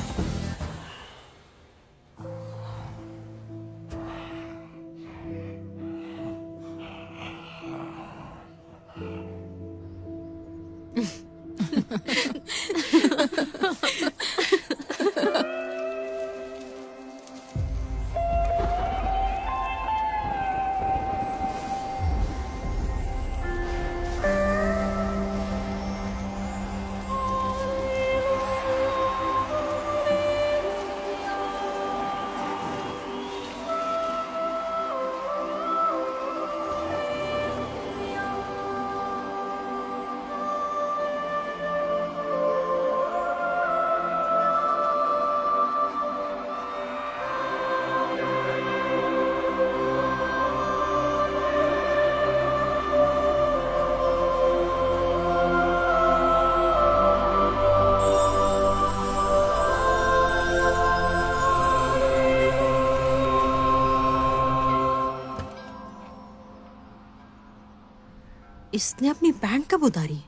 इसने अपनी पैंट कब उतारी?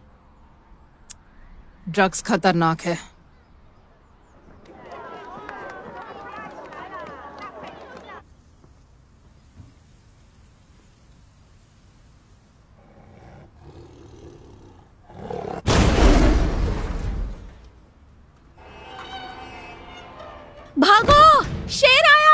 ड्रग्स खतरनाक है। भागो, शेर आया।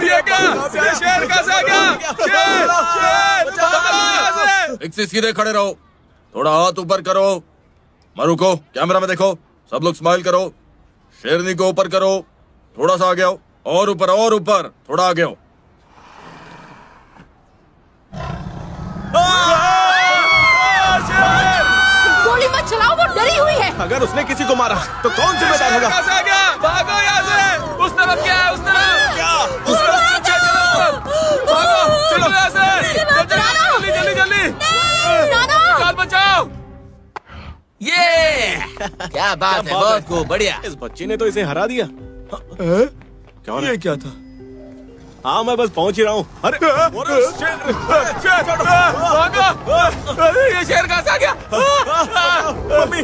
ये क्या? शेर कैसे आ गया? शेर! शेर! एक से सीधे खड़े रहो, थोड़ा हाथ ऊपर करो, रुको, कैमरा में देखो, सब लोग स्माइल करो, शेरनी को ऊपर करो, थोड़ा सा आगे आओ, और ऊपर, थोड़ा आगे आओ। गोली मत चलाओ, वो डरी हुई है। अगर उसने किसी को मारा तो कौन जिम्मेदार होगा? भागो यहाँ से! उस तरफ क्या है? उस तरफ क्या? उस तरफ चलो! भागो! चलो यहाँ से! जल्दी! निकाल, बचाओ! ये क्या बात है, बहुत खूब, बढ़िया। इस बच्चे ने तो इसे हरा दिया। क्या ये क्या था? हाँ, मैं बस पहुंच ही रहा हूँ। अरे भागो! ये शेर कहाँ से आ गया? मम्मी!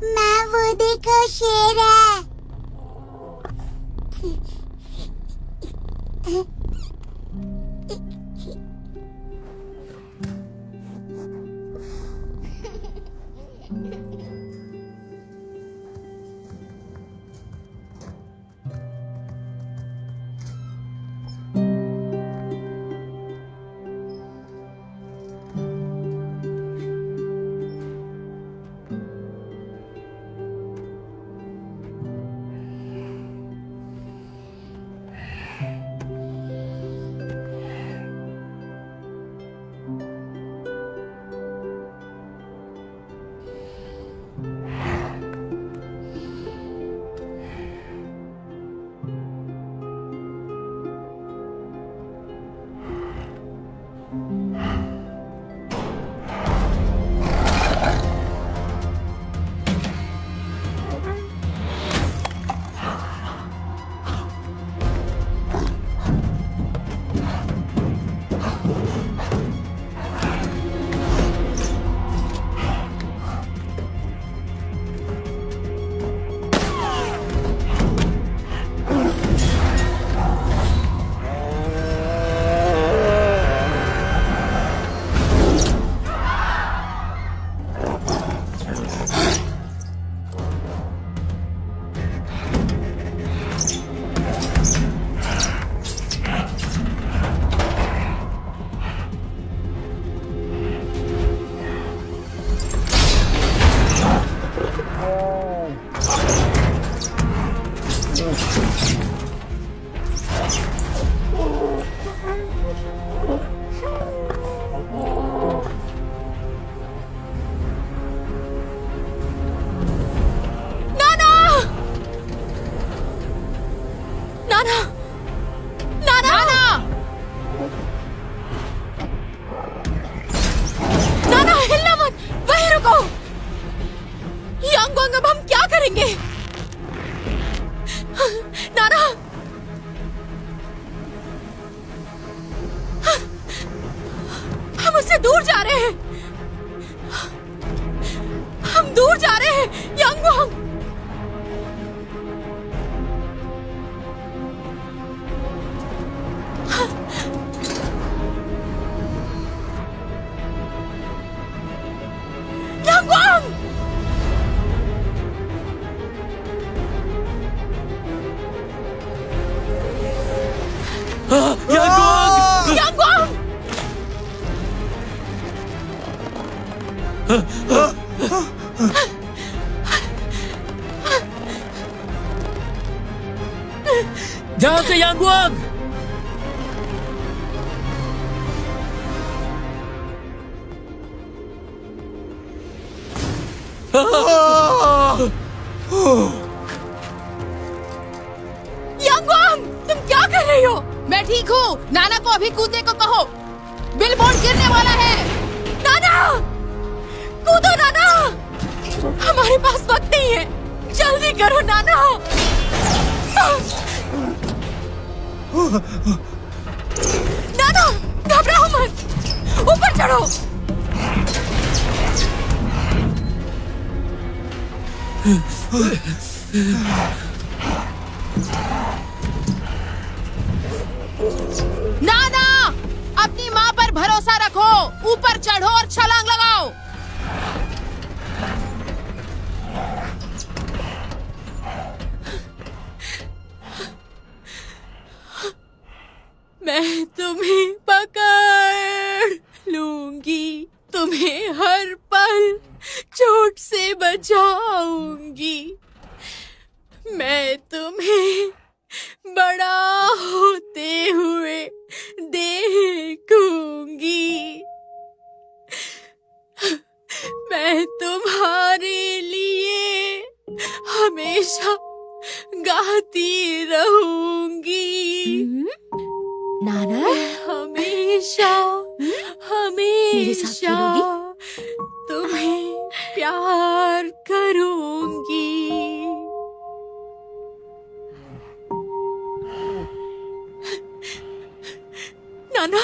मैं वो देखो, शेर है। नाना, नाना, नाना, हिलना मत, वहीं रुको। यांगवांग, अब हम क्या करेंगे? नाना, हम उससे दूर जा रहे हैं, हम दूर जा रहे हैं, यांगवांग। यांगवांग! यांगवांग! यांगवांग! ध्यान से यांगवांग! यांगवांग, तुम क्या कर रही हो? मैं ठीक हूँ। नाना को अभी कूदने को कहो, बिलबोर्ड गिरने वाला है। नाना, कूदो नाना, हमारे पास वक्त नहीं है, जल्दी करो नाना। नाना, घबराओ मत, ऊपर चढ़ो। नाना, अपनी माँ पर भरोसा रखो, ऊपर चढ़ो और छलांग लगाओ। मैं तुम्हें पकड़ लूंगी, तुम्हें हर पल चोट से बचाऊंगी। मैं तुम्हें बड़ा होते हुए देखूंगी। मैं तुम्हारे लिए हमेशा गाती रहूंगी। नाना, हमेशा मेरे साथ हमेशा खेलोगी? तुम्हें प्यार करूंगी। नाना,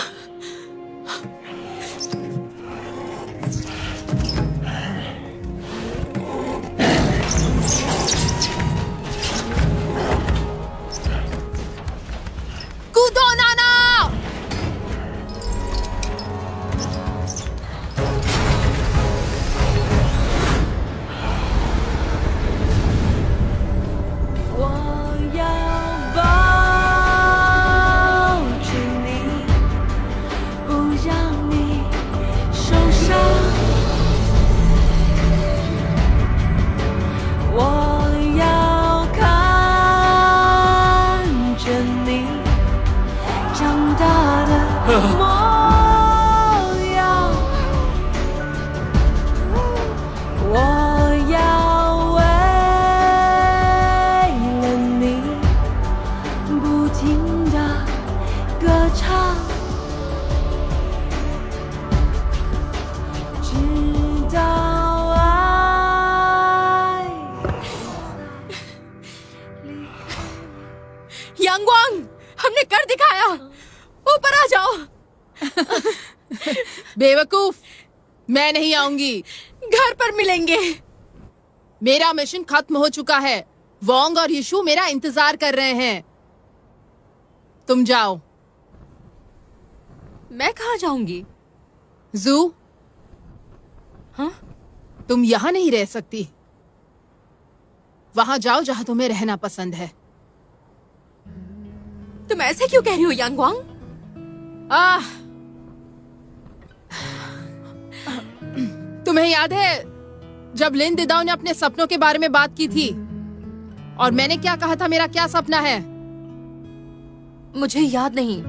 कूदो नाना। यांगवांग, हमने कर दिखाया, ऊपर आ जाओ। बेवकूफ, मैं नहीं आऊंगी, घर पर मिलेंगे। मेरा मिशन खत्म हो चुका है, वोंग और यीशु मेरा इंतजार कर रहे हैं। तुम जाओ। मैं कहाँ जाऊंगी? जू, हाँ? तुम यहाँ नहीं रह सकती, वहां जाओ जहां तुम्हें रहना पसंद है। तुम ऐसे क्यों कह रही हो यांगवांग? तुम्हें याद है जब लिन दिदाओ ने अपने सपनों के बारे में बात की थी और मैंने क्या कहा था मेरा क्या सपना है? मुझे याद नहीं,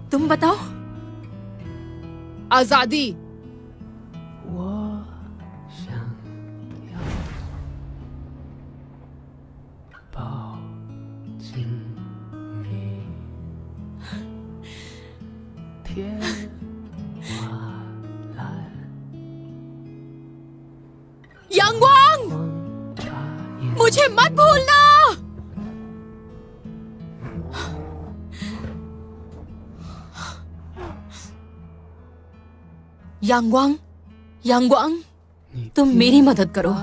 तुम बताओ। आजादी। 天花蓝，阳光，मुझे मत भूलना। यांगवांग, यांगवांग, तुम मेरी मदद करो,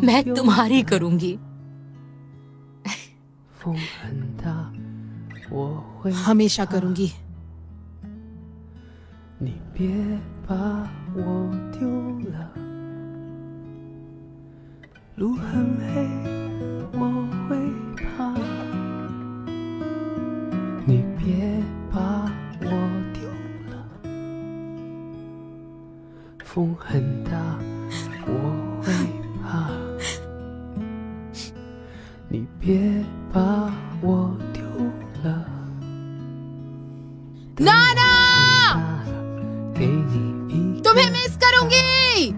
मैं तुम्हारी करूंगी। 风很大，我会 हमेशा करूंगी। 你别把我丢了，路很黑，我会怕。你别把我丢了，风很大，我会怕。你别把我丢了。 नाना, 给你一 तुम्हें मिस करूंगी।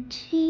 मुझे